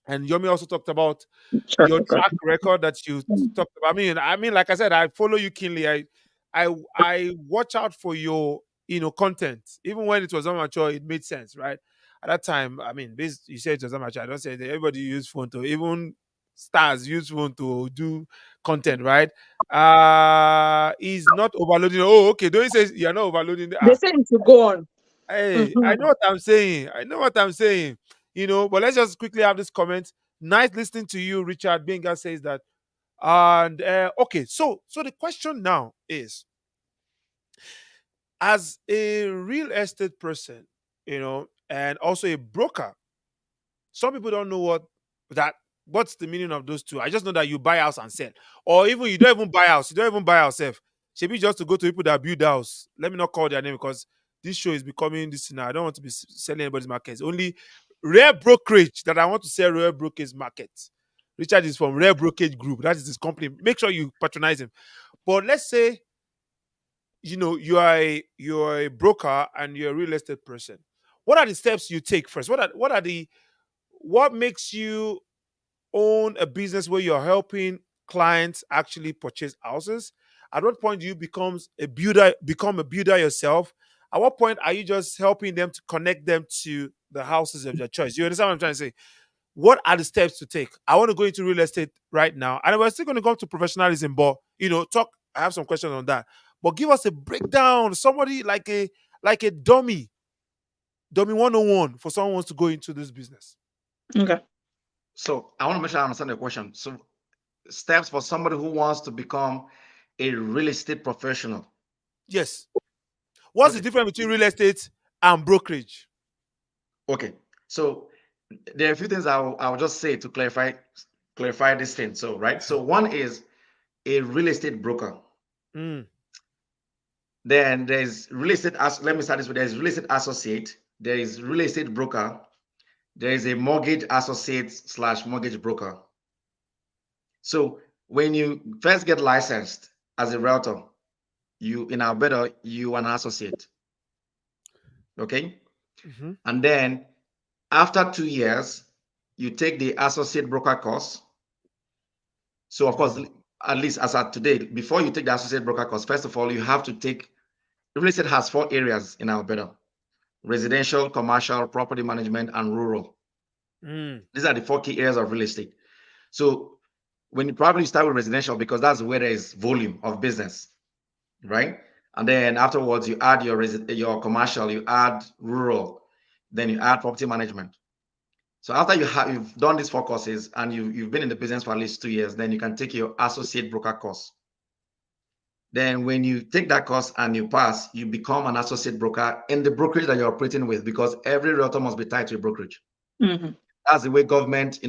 And Yomi also talked about Track your record. track record that you talked about. I mean, like I said, I follow you keenly. I watch out for your content. Even when it was amateur, it made sense, right? At that time, I mean, this you said it was amateur. I don't say that everybody use phone to even stars use phone to do content, right? He's not overloading. Oh, okay. Don't you say you're not overloading? They say it should go on. Hey, I know Mhm. what I'm saying. I know what I'm saying. But let's just quickly have this comment. Nice listening to you, Richard. Benga says that. And okay, so the question now is, as a real estate person, and also a broker, some people don't know what's the meaning of those two. I just know that you buy house and sell, or even you don't even buy house, you don't even buy house self. Should be just to go to people that build house. Let me not call their name because this show is becoming this now. I don't want to be selling anybody's market. It's only rare brokerage that I want to sell rare brokerage market. Richard is from Rare Brokerage Group. That is his company. Make sure you patronize him. But let's say you are a broker and you're a real estate person. What are the steps you take first? What makes you own a business where you're helping clients actually purchase houses? At what point do you become a builder yourself? At what point are you just helping them to connect them to the houses of their choice? You understand what I'm trying to say? What are the steps to take? I want to go into real estate right now, and we're still going to go to professionalism, but talk. I have some questions on that, but give us a breakdown. Somebody like a dummy 101 for someone who wants to go into this business. Okay. So I want to make sure I understand the question. So steps for somebody who wants to become a real estate professional. Yes. What's the Okay. difference between real estate and brokerage? Okay. So there are a few things I'll just say to clarify this thing. So right. So one is a real estate broker. Mm, Then there's real estate. Let me start this with there's real estate associate. There is real estate broker. There is a mortgage associate slash mortgage broker. So when you first get licensed as a realtor, you in Alberta, you an associate. Okay. Mm-hmm. And then after 2 years, you take the associate broker course. So of course, Mm. at least as at today, before you take the associate broker course, first of all, you have to take real estate has 4 areas in Alberta: residential, commercial, property management, and rural. Mm. These are the 4 key areas of real estate. So when you probably start with residential because that's where there is volume of business, right? And then afterwards, you add your commercial, you add rural, then you add property management. So after you've done these 4 courses and you've been in the business for at least 2 years, then you can take your associate broker course. Then when you take that course and you pass, you become an associate broker in the brokerage that you're operating with, because every realtor must be tied to a brokerage. Mm-hmm. That's the way government,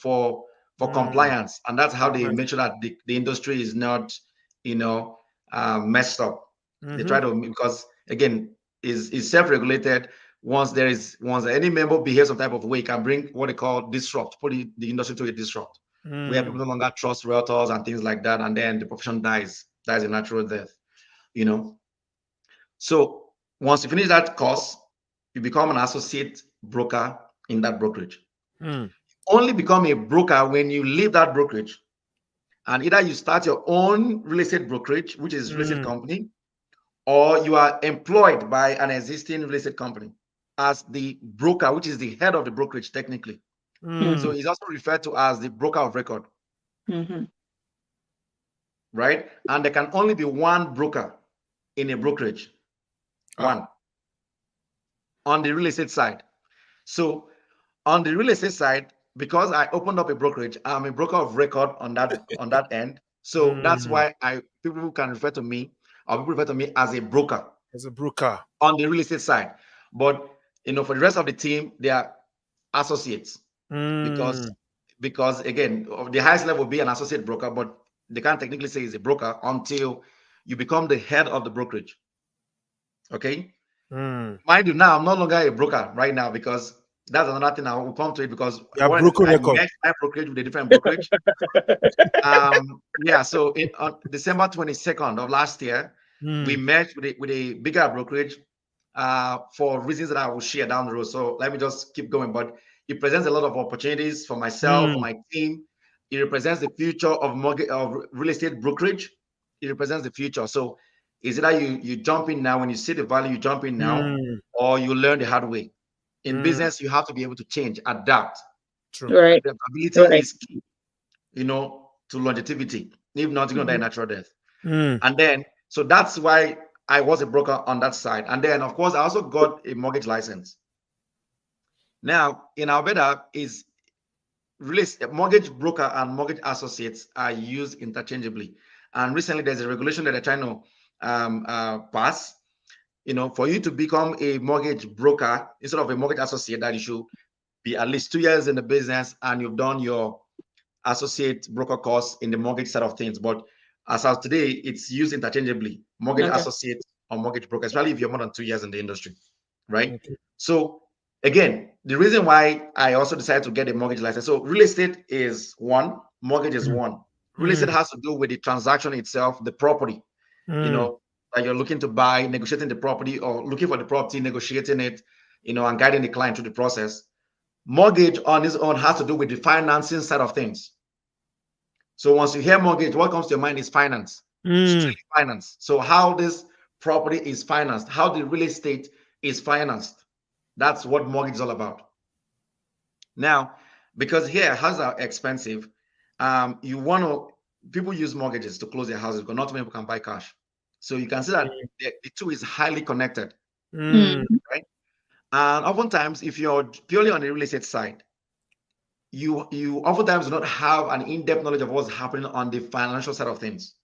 for Mm. compliance, and that's how they Compliance. make sure that the industry is not, messed up. They Mm-hmm. try to, because again, is self-regulated. Once any member behaves some type of way, it can bring what they call disrupt, put the industry to a disrupt, where people Mm. no longer trust realtors and things like that, and then the profession dies a natural death. You know. So once you finish that course, you become an associate broker in that brokerage. Mm. Only become a broker when you leave that brokerage, and either you start your own real estate brokerage, which is real estate Mm. company, or you are employed by an existing real estate company as the broker, which is the head of the brokerage technically. So Mm. he's also referred to as the broker of record, Mm-hmm. right? And there can only be one broker in a brokerage, Ah. one on the real estate side. So on the real estate side, because I opened up a brokerage, I'm a broker of record on that end. So that's Mm. why people can refer to me, or people refer to me as a broker As a broker. on the real estate side. But for the rest of the team, they are associates, because Mm. again, the highest level will be an associate broker, but they can't technically say he's a broker until you become the head of the brokerage. Okay. Mm. Mind you, now I'm no longer a broker right now, because that's another thing I will come to it, because You have broken I record. merged my brokerage with a different brokerage. Yeah, so on December 22nd of last year, we Mm. merged with a bigger brokerage, for reasons that I will share down the road. So let me just keep going. But it presents a lot of opportunities for myself, for Mm. my team. It represents the future of mortgage, of real estate brokerage. It represents the future. So is it that you jump in now when you see the value, you jump in now, Mm. or you learn the hard way. In Mm. business, you have to be able to change, adapt. True. Right. Adaptability Right. is key, to longevity. If not, you're gonna die Mm-hmm. natural death. Mm. And then, so that's why I was a broker on that side. And then, of course, I also got a mortgage license. Now, in Alberta, is mortgage broker and mortgage associates are used interchangeably. And recently, there's a regulation that they're trying to pass. For you to become a mortgage broker instead of a mortgage associate, that you should be at least 2 years in the business and you've done your associate broker course in the mortgage side of things. But as of today, it's used interchangeably, mortgage Okay. associate or mortgage broker, especially if you're more than 2 years in the industry, right? Okay. So again, the reason why I also decided to get a mortgage license. So real estate is one, mortgage is Mm. one. Real estate Mm. has to do with the transaction itself, the property, you Mm. know, that you're looking to buy, negotiating the property, or looking for the property, negotiating it, and guiding the client through the process. Mortgage on its own has to do with the financing side of things. So once you hear mortgage, what comes to your mind is finance, Mm. strictly finance. So how this property is financed, how the real estate is financed. That's what mortgage is all about. Now, because here houses are expensive, you want to people use mortgages to close their houses because not many people can buy cash. So you can see that the two is highly connected, Mm. Mm-hmm. right? And oftentimes, if you're purely on the real estate side, you oftentimes do not have an in-depth knowledge of what's happening on the financial side of things.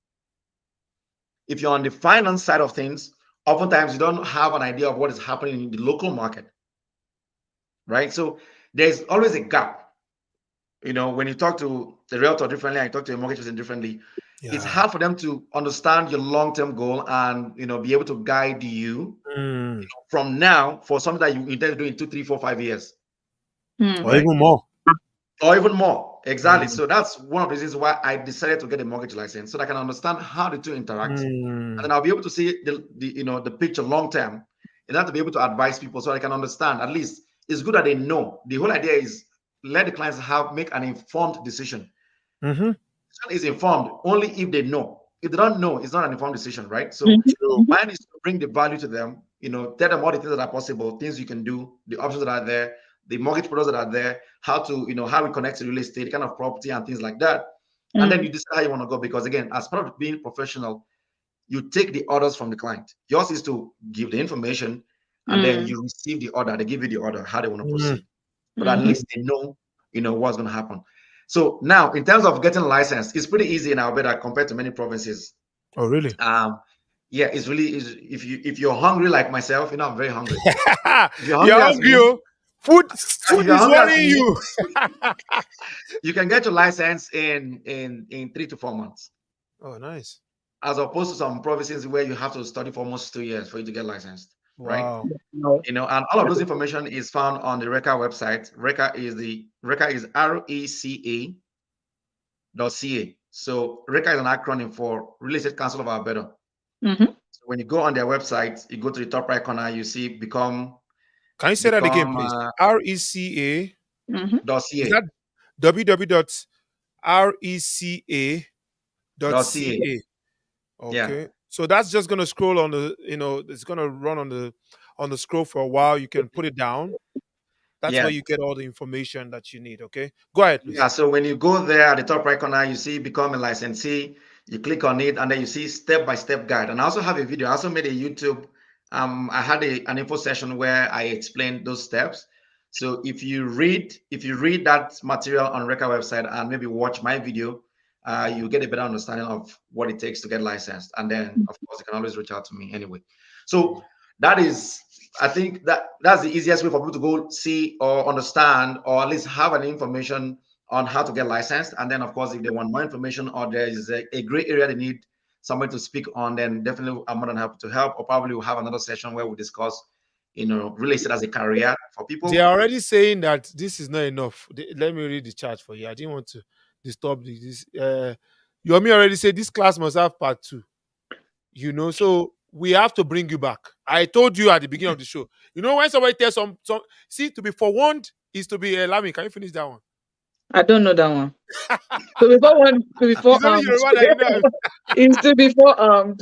If you're on the finance side of things, oftentimes you don't have an idea of what is happening in the local market, right? So there's always a gap. When you talk to the realtor differently and you talk to a mortgage person differently, It's Yeah. hard for them to understand your long-term goal and be able to guide you Mm. from now for something that you intend to do in 2, 3, 4, 5 years, Mm. Or right? even more. Or even more. Exactly. Mm. So that's one of the reasons why I decided to get a mortgage license so that I can understand how the two interact, and Mm. then I'll be able to see the picture long term, and have to be able to advise people so I can understand. At least it's good that they know. The whole idea is let the clients have make an informed decision. Mm-hmm. Decision is informed only if they know. If they don't know, it's not an informed decision, right? So Mhm. True. Mhm. mine is to bring the value to them, tell them all the things that are possible, things you can do, the options that are there, the mortgage products that are there, how to, how we connect to real estate, the kind of property and things like that. And then Mm. you decide how you want to go. Because again, as part of being professional, you take the orders from the client. Yours is to give the information and then Mm. you receive the order. They give you the order, how they want to Mm. proceed. But at Mhm. least they know, what's going to happen. So now, in terms of getting licensed, it's pretty easy in Alberta compared to many provinces. Oh, really? um yeah, it's really is. If you're hungry like myself, I'm very hungry. If you're You're hungry as hungry, me, oh. Food, if food you're is hungry as worrying me, you. you can get your license in 3 to 4 months, Oh, nice. as opposed to some provinces where you have to study for almost 2 years for you to get licensed, right? Wow. No. And all of those information is found on the RECA website. RECA is RECA.ca. So RECA is an acronym for Real Estate Council of Alberta. Mhm. So when you go on their website, you go to the top right corner, you see Can you say that again, become please? RECA. Mhm. Is .ca. that www.reca.ca? .ca. Yeah. Okay. So that's just gonna scroll on the, it's gonna run on the scroll for a while. You can put it down. That's where Yeah. you get all the information that you need. Okay. Go ahead, Yeah, please. so when you go there at the top right corner, you see become a licensee. You click on it, and then you see step-by-step guide. And I also have a video. I also made a YouTube. I had an info session where I explained those steps. So if you read that material on Reka website and maybe watch my video, you get a better understanding of what it takes to get licensed. And then of course you can always reach out to me anyway. So that is, I think that's the easiest way for people to go see or understand or at least have an information on how to get licensed. And then, of course, if they want more information or there is a gray area they need somebody to speak on, then definitely I'm more than happy to help. Or probably we'll have another session where we discuss, real estate as a career for They people. are already saying that this is not enough. Let me read the chat for you. I didn't want to disturb this. Yomi already said this class must have part two. So we have to bring you back. I told you at the beginning of the show. When somebody tells some see, to be forewarned is to be Lami. Can you finish that one? I don't know that one. So before one, before It's only Yoruba that you know. is to before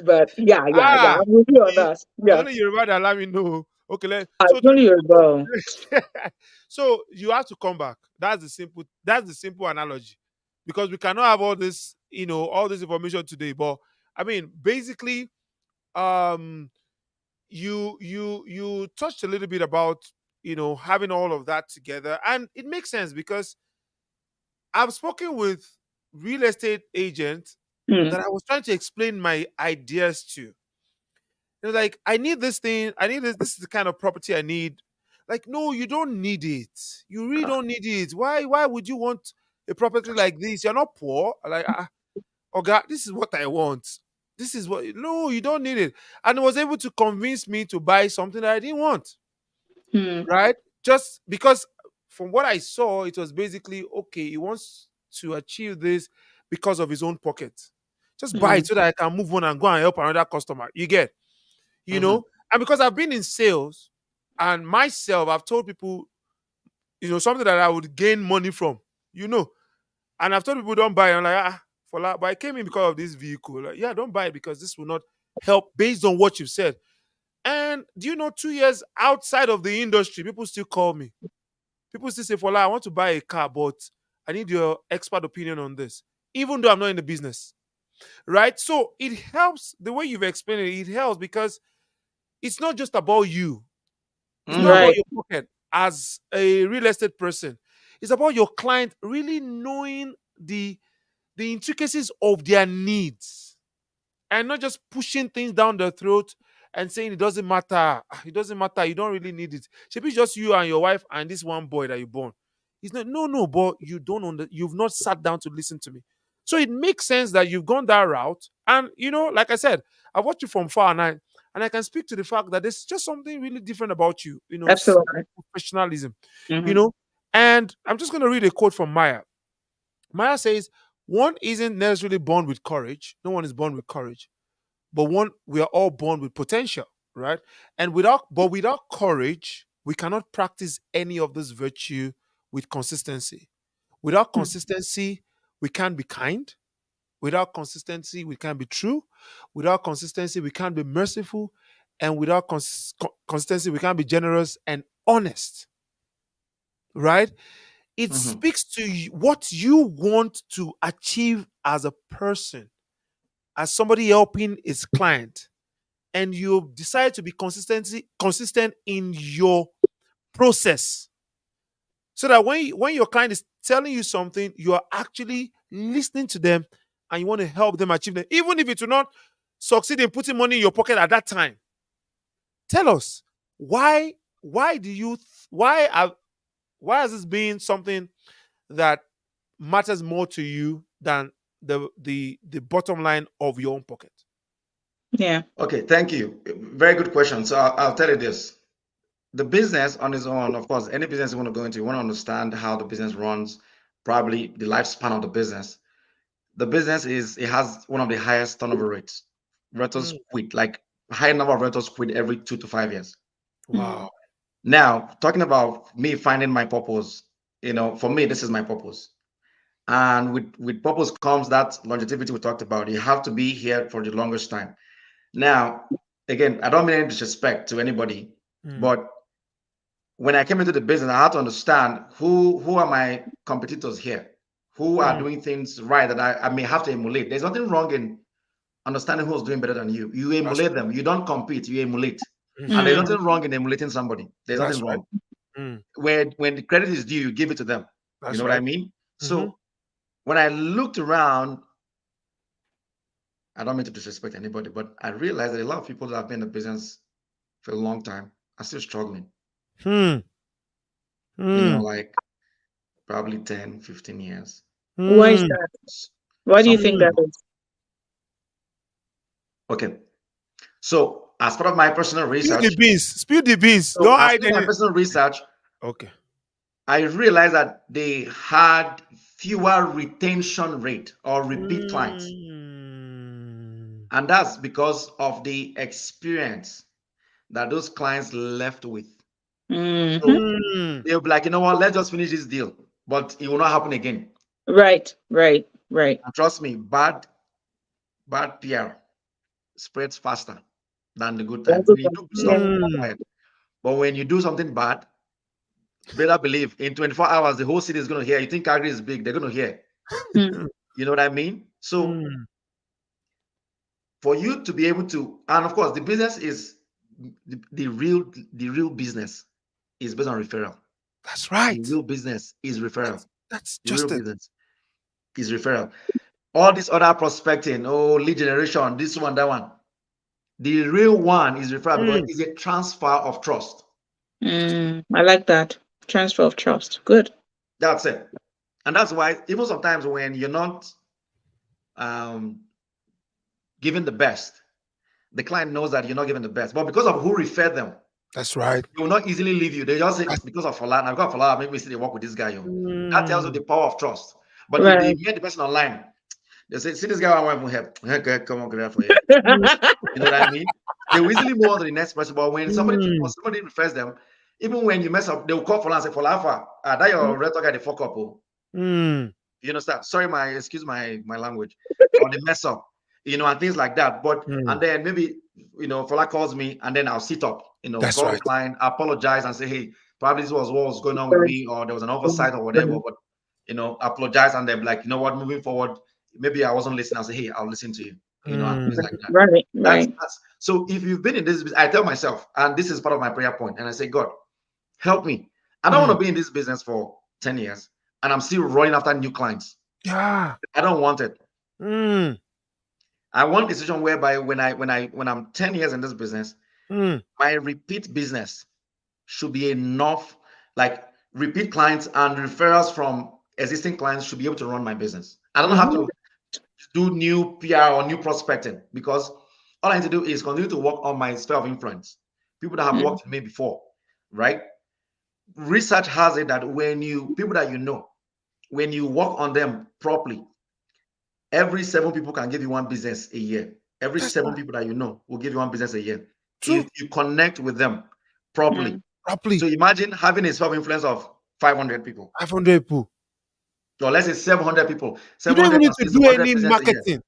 but yeah. Ah, I'm with you you on see, that. it's Yeah, only Yoruba that Lami know. Okay, so it's only your girl. so you have to come back. That's the simple analogy. Because we cannot have all this information today. But I mean, basically, um you touched a little bit about having all of that together, and it makes sense because I've spoken with real estate agents Mm. that I was trying to explain my ideas to. It was like, I need this thing. I need this. This is the kind of property I need. Like, no, you don't need it. You really don't need it. Why would you want a property like this? You're not poor. Like, oh God, this is what I want. This is what. No, you don't need it. And he was able to convince me to buy something that I didn't want. Mm. Right? Just because from what I saw, it was basically okay. He wants to achieve this because of his own pocket. Just buy it Mm. so that I can move on and go and help another customer. You get, you Mhm. know and because I've been in sales and myself, I've told people, something that I would gain money from, you know and I've told people, don't buy it. I'm like, for that, but I came in because of this vehicle. Like, yeah, don't buy it because this will not help based on what you've said. And do you know, 2 years outside of the industry, people still call me. People still say, I want to buy a car, but I need your expert opinion on this, even though I'm not in the business. Right? So it helps the way you've explained it. It helps because it's not just about you. It's not Mhm. about Right. your pocket as a real estate person. It's about your client really knowing the intricacies of their needs and not just pushing things down their throat and saying it doesn't matter. It doesn't matter. You don't really need it. Should be just you and your wife and this one boy that you born. It's not, no, but you don't you've not sat down to listen to me. So it makes sense that you've gone that route. And like I said, I watched you from far, and I can speak to the fact that there's just something really different about you, Absolutely. professionalism, you Hmm. know. And I'm just gonna read a quote from Maya. Maya says, "One isn't necessarily born with courage. No one is born with courage, but we are all born with potential, right? And without courage, we cannot practice any of this virtue with consistency. Without consistency, we can't be kind. Without consistency, we can't be true. Without consistency, we can't be merciful. And without consistency, we can't be generous and honest, right? It Hmm. speaks to what you want to achieve as a person, as somebody helping his client, and you decide to be consistent in your process, so that when your client is telling you something, you are actually listening to them, and you want to help them achieve them, even if it will not succeed in putting money in your pocket at that time. Tell us, why why do you why has this been something that matters more to you than the bottom line of your own pocket? Yeah. Okay, thank you. Very good question. So I'll tell you this. The business on its own, of course, any business you want to go into, you want to understand how the business runs, probably the lifespan of the business. The business it has one of the highest turnover rates. Rentals Mm, quit, like high number of rentals quit every 2 to 5 years. Mm. wow. Now, talking about me finding my purpose, for me, this is my purpose. And with purpose comes that longevity we talked about. You have to be here for the longest time. Now, again, I don't mean any disrespect to anybody, Mm, but when I came into the business, I had to understand who are my competitors here, who are mm, doing things right that I may have to emulate. There's nothing wrong in understanding who's doing better than you. You that's emulate right. them. You don't compete. You emulate. And there's Mhm, Mm. nothing wrong in emulating somebody. There's nothing that's right. wrong. Mm, When the credit is due, you give it to them. You that's know what I right. mean? Hmm. So when I looked around, I don't mean to disrespect anybody, but I realized that a lot of people that have been in the business for a long time are still struggling. Hmm. Hmm. Like probably 10, 15 years. Why is Hmm. that? S- Why do you Some think Hmm. that people. is? Okay. So as part of my personal Spill the research, beans. Spill the beans. so Don't as hide part of my any. personal research, Okay. I realized that they had fewer retention rate or repeat clients. Mm. And that's because of the experience that those clients left with. So Hmm. Mm. they'll be like, you know what, let's just finish this deal. But it will not happen again. Right, right, right. And trust me, bad PR spreads faster than the good time. That's a When you good do good one. stuff, Yeah. it's Mm. quiet. But when you do something bad, better believe in 24 hours, the whole city is going to hear. You think Calgary is big, they're going to hear. Mm. You know what I mean? So Mm. for you to be able to, and of course, the business is the real business is based on referral. That's The right. real business is referral. That's The real just it. business is referral. All this other prospecting, oh, lead generation, this one, that one. The real one is referral because Mm. it's a transfer of trust. Mm. I like that. Transfer of trust. Good. That's it. And that's why even sometimes when you're not um, giving the best, the client knows that you're not giving the best. But because of who referred them, That's right. they will not easily leave you. They just say, That's, because of Fola, I've got Fola, maybe still they work with this guy. Yo. That tells you mm. the power of trust. But if they Right. met the person online, they say, see this guy, I want to help. Okay, come on, get for you. Mm. You know what I mean? They will easily move on to the next person. But when Mm. somebody refers them, even when you mess up, they will call Fola and say, Fola, Alpha, that your red guy, the fuck up. Oh. Mm. You understand? Sorry, excuse my language, or the mess up, and things like that. But Mm. and then maybe Fola calls me, and then I'll sit up, That's call the right. client, apologize, and say, hey, probably this was what was going on with me, or there was an oversight or whatever. But apologize, and then like, you know what, moving forward, maybe I wasn't listening. I'll say, hey, I'll listen to you, and things Mm. like that. Right, That's right. that's so. If you've been in this, I tell myself, and this is part of my prayer point, and I say, God, help me. I don't want Mm. to be in this business for 10 years, and I'm still running after new clients. Yeah. I don't want it. Mm. I want a situation whereby when I'm 10 years in this business, Mm. my repeat business should be enough, like repeat clients and referrals from existing clients should be able to run my business. I don't have Mm-hmm. to do new PR or new prospecting, because all I need to do is continue to work on my sphere of influence. People that have Mm. worked with me before, right? Research has it that when you people that you know, when you work on them properly, every 7 people can give you one business a year. Every That's 7 people that you know will give you one business a year true. if you connect with them properly. Mm. Properly. So imagine having a sphere of influence of 500 people, 500 people. or let's say 700 people. You don't 700 even need times to is do 100 any business a year. marketing.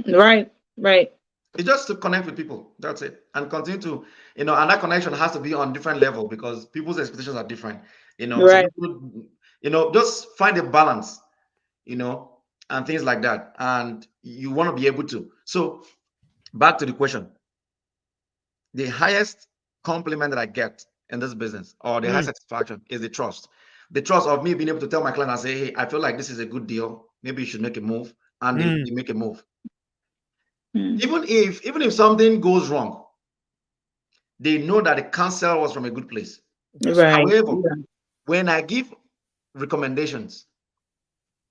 Right. Right. It's just to connect with people. That's it. And continue to, and that connection has to be on different level because people's expectations are different. Some Right. people, just find a balance, you know, and things like that. And you want to be able to. So back to the question. The highest compliment that I get in this business, or the highest Mm, satisfaction, is the trust. The trust of me being able to tell my client and say, hey, I feel like this is a good deal. Maybe you should make a move. And they, mm. they make a move. Mm. Even if something goes wrong, they know that the counsel was from a good place. That's true. Right. However, Yeah. when I give recommendations,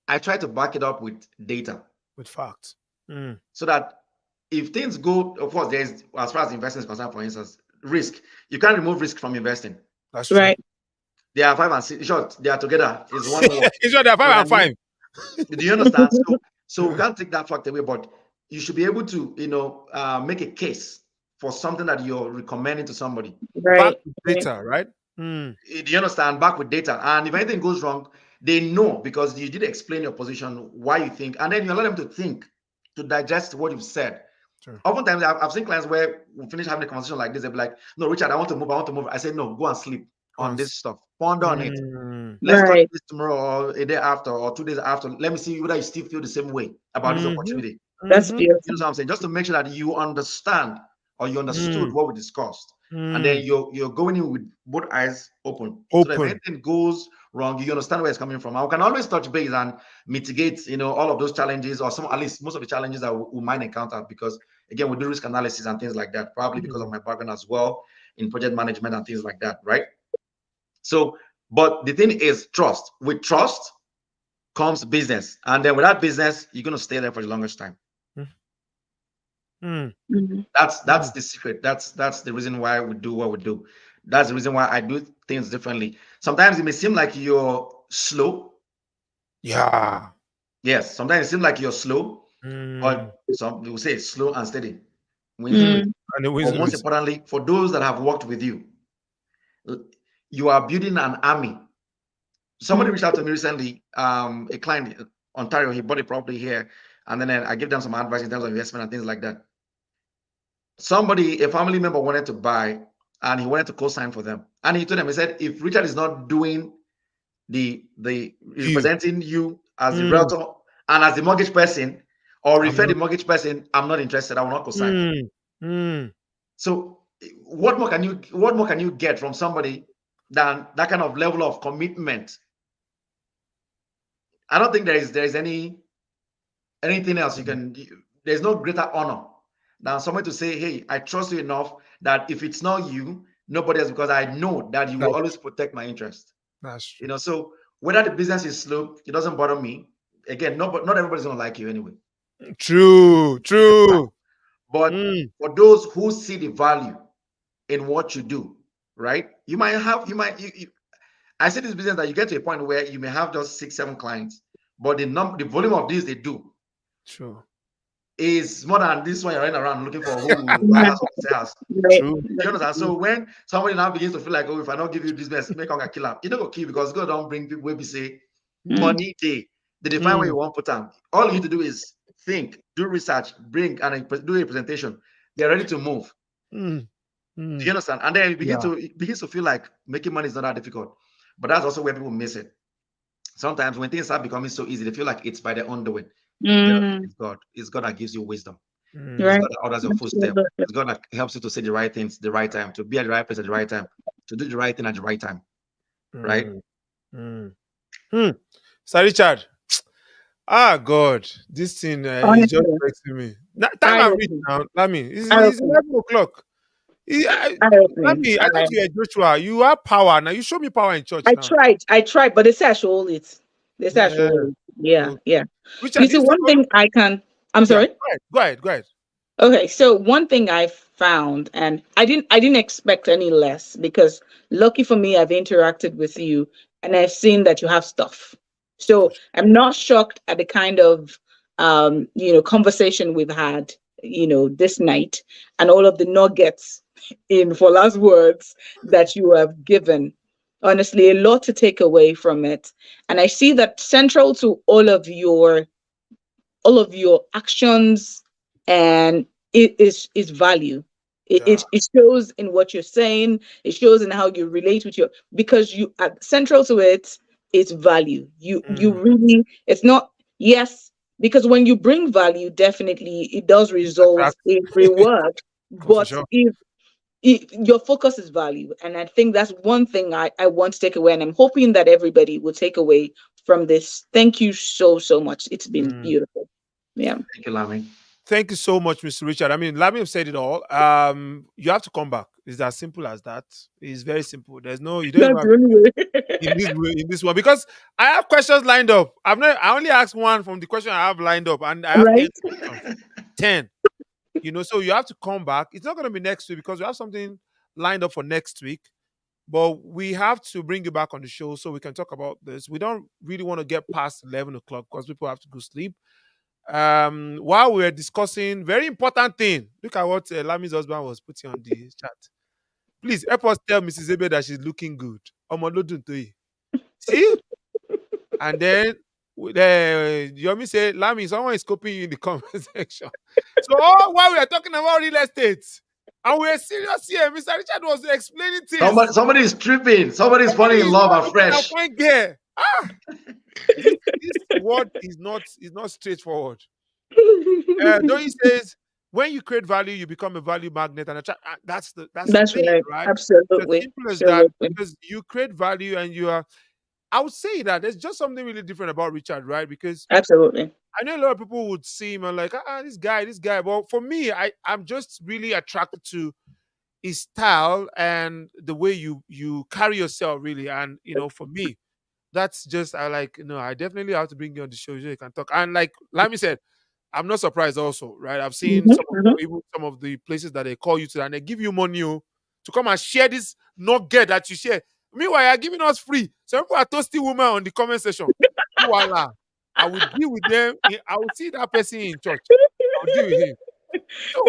I try to back it up with data With facts. Mm, so that if things go, of course, there's, as far as investing is concerned, for instance, risk. You can't remove risk from investing. that's true. Right. They are five and six, short, they are together. It's one word. It's not that You know what five I and mean? five. Do you understand? So we can't take that fact away, but you should be able to, make a case for something that you're recommending to somebody. Back Right. with Right. data, right? Mm, Do you understand? Back with data. And if anything goes wrong, they know because you did explain your position, why you think, and then you allow them to think, to digest what you've said. true. Oftentimes, I've seen clients where we finish having a conversation like this, they'll be like, no, Richard, I want to move, I want to move. I say, no, go and sleep on Once. this stuff. Ponder on it. Mm, Let's touch Right. this tomorrow or a day after or 2 days after. Let me see whether you still feel the same way about this mm-hmm, opportunity. That's mm-hmm, You beautiful. know what I'm saying? Just to make sure that you understand or you understood mm, what we discussed. And then mm. you're going in with both eyes open. So that if Open. anything goes wrong, you understand where it's coming from. And we can always touch base and mitigate, all of those challenges or some at least most of the challenges that we might encounter because again, we do risk analysis and things like that, probably because of Mm, my background as well in project management and things like that, right? So, but the thing is trust. With trust comes business. And then with that business, you're going to stay there for the longest time. mm, mm, Mhm. That's mm. the secret. That's the reason why we do what we do. That's the reason why I do things differently. Sometimes it may seem like you're slow. Yeah. Yes, sometimes it seems like you're slow, Mm. but some people say it's slow and steady. Wins the race. Mm. And the But wins most race. importantly, for those that have worked with you, you are building an army. Somebody Mm. reached out to me recently, a client in Ontario, he bought a property here, and then I give them some advice in terms of investment and things like that. A family member wanted to buy, and he wanted to co-sign for them. And he told them, he said, if Richard is not doing the You. representing you as the Mm, realtor and as the mortgage person, or I'm refer the not. mortgage person, I'm not interested. I will not co-sign. Mm, mm. So what more can you get from somebody than that kind of level of commitment? I don't think there is anything else you can. There's no greater honor than someone to say, hey, I trust you enough that if it's not you, nobody else, because I know that you will That's always protect my interest. that's true. So whether the business is slow, it doesn't bother me. Again, not everybody's gonna like you anyway. True. It's a fact. True. But Mm. for those who see the value in what you do, right? You might I see this business that you get to a point where you may have just 6, 7 clients, but the volume of these they do True. is more than this one you're running around looking for who will buy Yeah. house or sell house. Right. True. Do you understand? So when somebody now begins to feel like, oh, if I don't give you this business, make hunger kill them. You don't go kill because God don't bring people where we say Mm. money they define where Mm, you want to put them. All you need to do is think, do research, bring and do a presentation. They're ready to move. mm, Do you mm. understand? And then Yeah. it begins to feel like making money is not that difficult. But that's also where people miss it. Sometimes when things start becoming so easy, they feel like it's by their own doing. Forget about it. Mm. It's God. It's God that gives you wisdom. It's Mm, Right. God that orders your footstep. Absolutely. It's God that helps you to say the right things at the right time, to be at the right place at the right time, to do the right thing at the right time. Right? mm, mm. Hmm. Sir Richard. Ah, God. This thing is just Honestly. vexing me. Time Eye I've reached opening. now. Lami. Eye It's opening. 11 o'clock. Eye opening. Lami, I thought you were Joshua. You have power. Now you show me power in church I now. tried. I tried, but they say I should hold it. They say I should Yeah. hold it. Yeah, Okay. yeah. You Richard, see, this one thing I can. I'm yeah, sorry. go ahead. Go ahead. Go ahead. Okay, so one thing I found, and I didn't expect any less because lucky for me, I've interacted with you and I've seen that you have stuff. For So sure. I'm not shocked at the kind of conversation we've had, this night and all of the nuggets in for last words that you have given. Honestly, a lot to take away from it. And I see that central to all of your actions, and it is value. it, Yeah. it it shows in what you're saying, it shows in how you relate with your, because you are central to it is value. You Mm, really, it's not, yes, because when you bring value, definitely it does it's result attract in reward. for But sure. if your focus is value, and I think that's one thing I want to take away, and I'm hoping that everybody will take away from this. Thank you so so much, it's been Mm. beautiful. Yeah. Thank you, Lami. Thank you so much, Mr. Richard. I mean, Lami have said it all. You have to come back. It's as simple as that. It's very simple. There's no, you don't even That's have the only in way. this way, in this one, because I have questions lined up. I only asked one from the question I have lined up, and I have 10 Right? questions. 10. So you have to come back. It's not going to be next week because we have something lined up for next week. But we have to bring you back on the show so we can talk about this. We don't really want to get past 11 o'clock because people have to go sleep. While we were discussing very important thing, look at what Lami's husband was putting on the chat. Please help us tell Mrs. Ebe that she's looking good. Omolodun Toyi. See? And then Yomi said, Lami, someone is copying you in the comment section. So while we are talking about real estate, and we're serious here, Mr. Richard was explaining things. Somebody is tripping. Somebody is Somebody falling in is love looking at afresh. point gear. This word is not straightforward. Doyi says, when you create value, you become a value magnet and attract. That's the That's thing, right. right? It's as Absolutely. simple as that Absolutely. because you create value and you are. I would say that there's just something really different about Richard, right? Because Absolutely. I know a lot of people would see him and like, this guy. But for me, I'm just really attracted to his style and the way you carry yourself, really. And for me, that's just I like. I definitely have to bring you on the show so you can talk. And like me said, I'm not surprised. Also, right? I've seen Mhm, some of mhm. even some of the places that they call you to, and they give you money to come and share this nugget that you share. Meanwhile, you're giving us free. Some people are toasting women on the comment section. Voila. I will deal with them. I will see that person in church. I'll deal with him. So,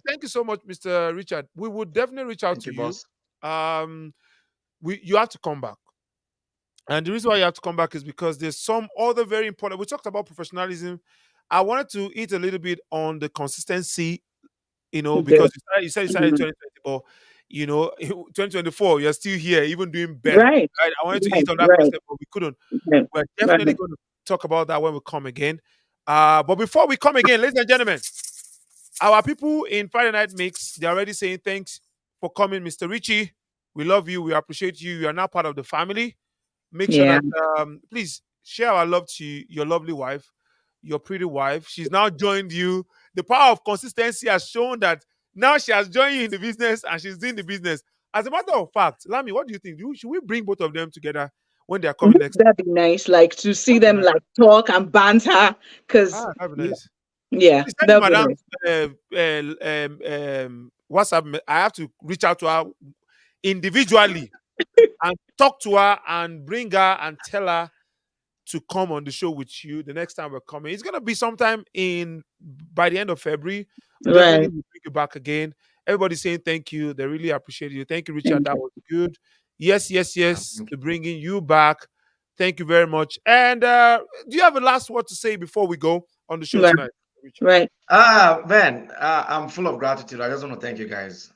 thank you so much, Mr. Richard. We would definitely reach out Thank to you, you. boss. You have to come back. And the reason why you have to come back is because there's some other very important. We talked about professionalism. I wanted to eat a little bit on the consistency, Good. because you started in Mhm. 2020, but 2024, you're still here, even doing better. Right. Right? I wanted to Right. eat on that Right. question, but we couldn't. Right. We're Right. definitely going to talk about that when we come again. But before we come again, ladies and gentlemen, our people in Friday Night Mix, they're already saying thanks for coming, Mr. Richie. We love you. We appreciate you. You are now part of the family. Make sure Yeah. that please share our love to your lovely wife, your pretty wife. She's now joined you. The power of consistency has shown that now she has joined you in the business and she's doing the business. As a matter of fact, Lami, what do you think? Should we bring both of them together when they are coming Wouldn't next? that be nice? Like to see That'd be them nice. like talk and banter. Cause That'd be yeah, nice. yeah, Please send that'd be Madam nice. WhatsApp. I have to reach out to her individually and talk to her and bring her and tell her to come on the show with you the next time we're coming. It's gonna be sometime in by the end of February. We definitely Right. will bring you back again. Everybody saying thank you. They really appreciate you. Thank you, Richard. Thank That you. was good. Yes, yes, yes. Thank To you. bringing you back. Thank you very much. And do you have a last word to say before we go on the show Right. tonight, Richard? Right. Man, I'm full of gratitude. I just want to thank you guys.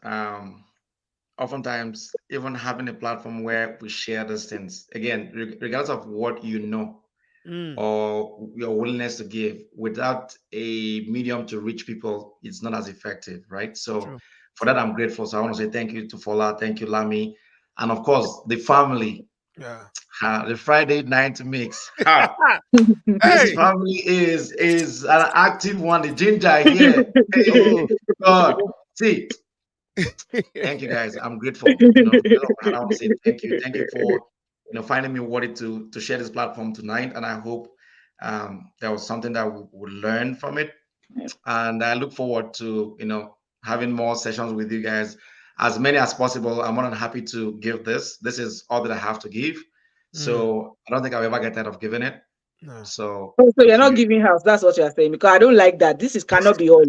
Oftentimes, even having a platform where we share these things, again, regardless of what you know Mm, or your willingness to give, without a medium to reach people, it's not as effective, right? So, true. for that, I'm grateful. So, I want to say thank you to Fola, thank you, Lami, and of course, the family, Yeah. the Friday night mix. Ha! This Hey. family is an active one. The ginger here. Hey, Oh. God. See, thank you guys. I'm grateful. I want to say thank you. Thank you for finding me worthy to share this platform tonight. And I hope There was something that we would learn from it, and I look forward to having more sessions with you guys, as many as possible. I'm more than happy to give this. This is all that I have to give, Mm. so I don't think I'll ever get tired of giving it. No. So Oh, so you're if not you giving house. That's what you're saying. Because I don't like that. This is cannot be all.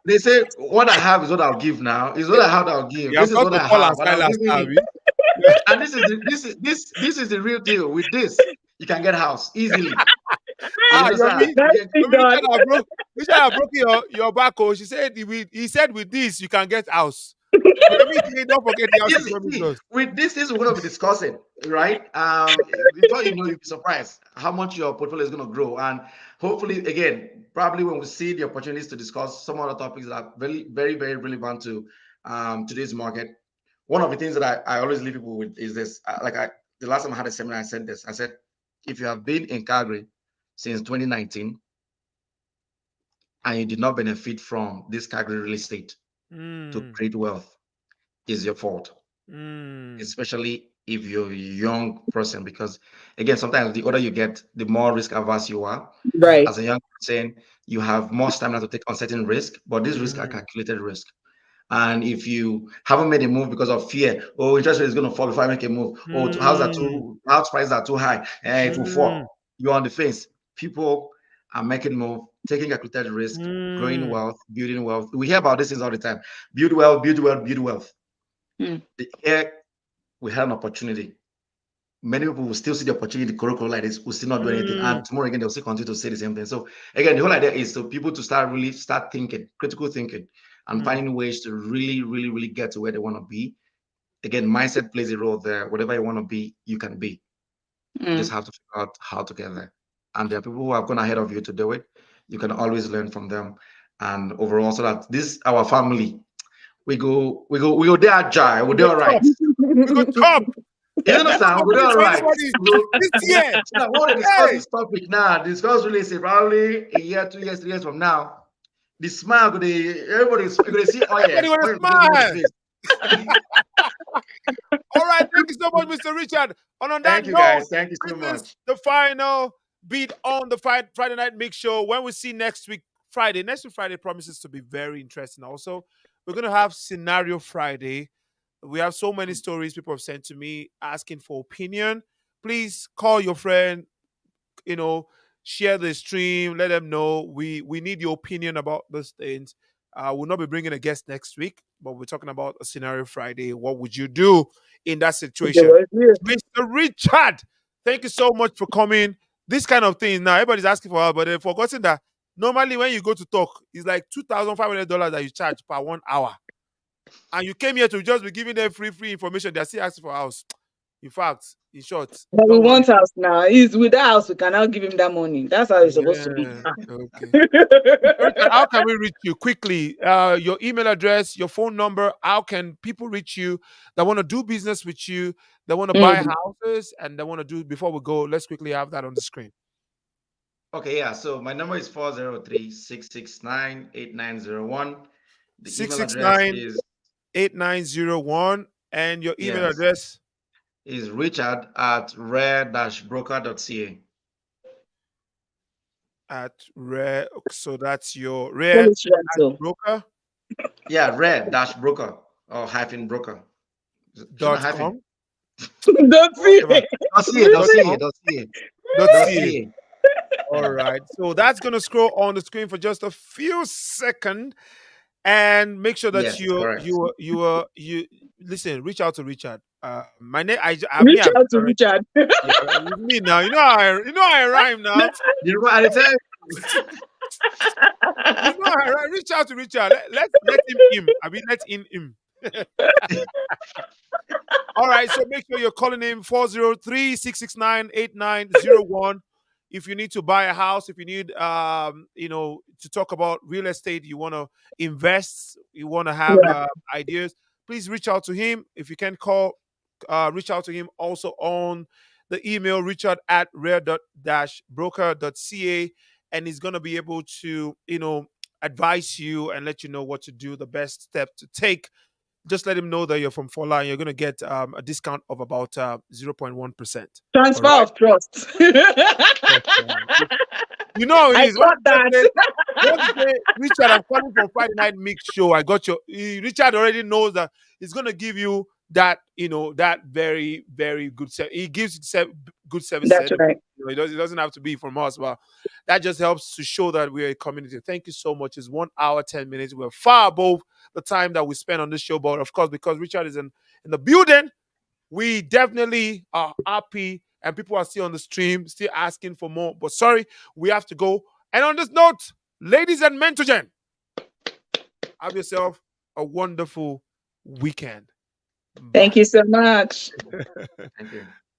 they say what I have is what I'll give now. Is what I have that I'll give. You have This is got what to I Paul and have, and I'm Silas giving now, you. abi? And this is the real deal. With this, you can get a house easily. You Ah, understand? Yomi, You That's get it Yomi, done. Richard have broken your back. Oh, she said he said with this you can get house. So Yomi, don't forget the house you Yes, promised see, us. with this we're going to be discussing, right? Before you know, you'll be surprised how much your portfolio is going to grow, and hopefully, again, probably when we see the opportunities to discuss some other topics that are very, very, very relevant to today's market. One of the things that I always leave people with is this. The last time I had a seminar, I said this. I said, if you have been in Calgary since 2019 and you did not benefit from this Calgary real estate to Mm, create wealth, is your fault, mm, especially if you're a young person, because again, sometimes the older you get, the more risk averse you are. Right. As a young person, you have more stamina to take on certain risk, but these risks are mm, calculated risk. And if you haven't made a move because of fear, oh, interest rate is going to fall before I make a move, oh, mm, house prices are too high, it will mm, fall. You're on the fence. People are making move, taking calculated risk, growing mm, wealth, building wealth. We hear about these things all the time. Build wealth, build wealth, build wealth. Hmm. Here we had an opportunity. Many people will still see the opportunity, the curriculum like this, will still not do anything. And mm, tomorrow again, they'll still continue to say the same thing. So again, the whole idea is so people to start thinking, critical thinking, and mm, finding ways to really, really, really get to where they want to be. Again, mindset plays a role there. Whatever you want to be, you can be. You Hmm. just have to figure out how to get there. And there are people who have gone ahead of you to do it. You can always learn from them. And overall, so that this our family, we go there agile, we we do go all right. top. We go top. You Let's understand? top We do this all for right. anybody We go, this year. so now, when we discuss Hey, this topic now, discuss really say probably a year, 2 years, 3 years from now, the smile go dey everybody's going to see everybody want to oil go dey everybody smile. face. All right, thank you so much, Mr. Richard. And on that Thank you note, guys. Thank you so this is much. the final beat on the Friday Night Mix Show. When we see next week, Friday, next week, Friday promises to be very interesting. Also, we're going to have Scenario Friday. We have so many stories people have sent to me asking for opinion. Please call your friend, you know, share the stream, let them know we need your opinion about those things. We'll not be bringing a guest next week, but we're talking about a scenario Friday. What would you do in that Okay, situation? well, yeah. Mr. Richard, thank you so much for coming. This kind of thing now, everybody's asking for help, but they've forgotten that normally when you go to talk, it's like $2,500 that you charge per 1 hour. And you came here to just be giving them free information. They're still asking for house. In fact, in short, But we don't worry. want house now. He's with that house. We cannot give him that money. That's how it's supposed to be. Yeah. Okay. Richard, how can we reach you quickly? Your email address, your phone number. How can people reach you that want to do business with you, that want to buy Mhm. houses, and they want to do? Before we go, let's quickly have that on the screen. Okay, yeah. So my number is 403-669-8901. The Six email six address nine 8901, and your email yes, address is Richard at rare-broker.ca. at rare. So that's your Call rare it rental. broker Yeah, rare-broker or hyphen broker. Shouldn't dot have hyphen. com. Don't see Whatever. it. Don't see it, don't Dot see com. it, don't see it, Dot don't ca. see it. All right. So that's going to scroll on the screen for just a few seconds, and make sure that Yes, correct. you listen. Reach out to Richard. My name. Me. Reach out to Richard. Yeah, it's me now. You know I rhyme now. You know, I tell you. You know I rhyme. Reach out to Richard. Let him. I mean, let him. All right, so make sure you're calling him 403-669-8901. If you need to buy a house, if you need to talk about real estate, you want to invest, you want to have Yeah. ideas, please reach out to him. If you can reach out to him also on the email richard at rare-broker.ca, and he's going to be able to advise you and let you know what to do, the best step to take, just let him know that you're from Fola and you're going to get a discount of about 0.1%. All Transfer right. of trust. Yes, you know how it I is. thought that. Once you say, Richard, I'm calling from Friday Night Mix Show. I got your. Richard already knows that he's going to give you that, that very, very good service. He gives good service. That's right. It doesn't have to be from us, but that just helps to show that we're a community. Thank you so much. It's 1 hour, 10 minutes. We're far above the time that we spend on this show, but of course, because Richard is in the building, we definitely are happy, and people are still on the stream, still asking for more. But sorry, we have to go. And on this note, ladies and gentlemen, have yourself a wonderful weekend. Thank Bye. you so much. Thank you.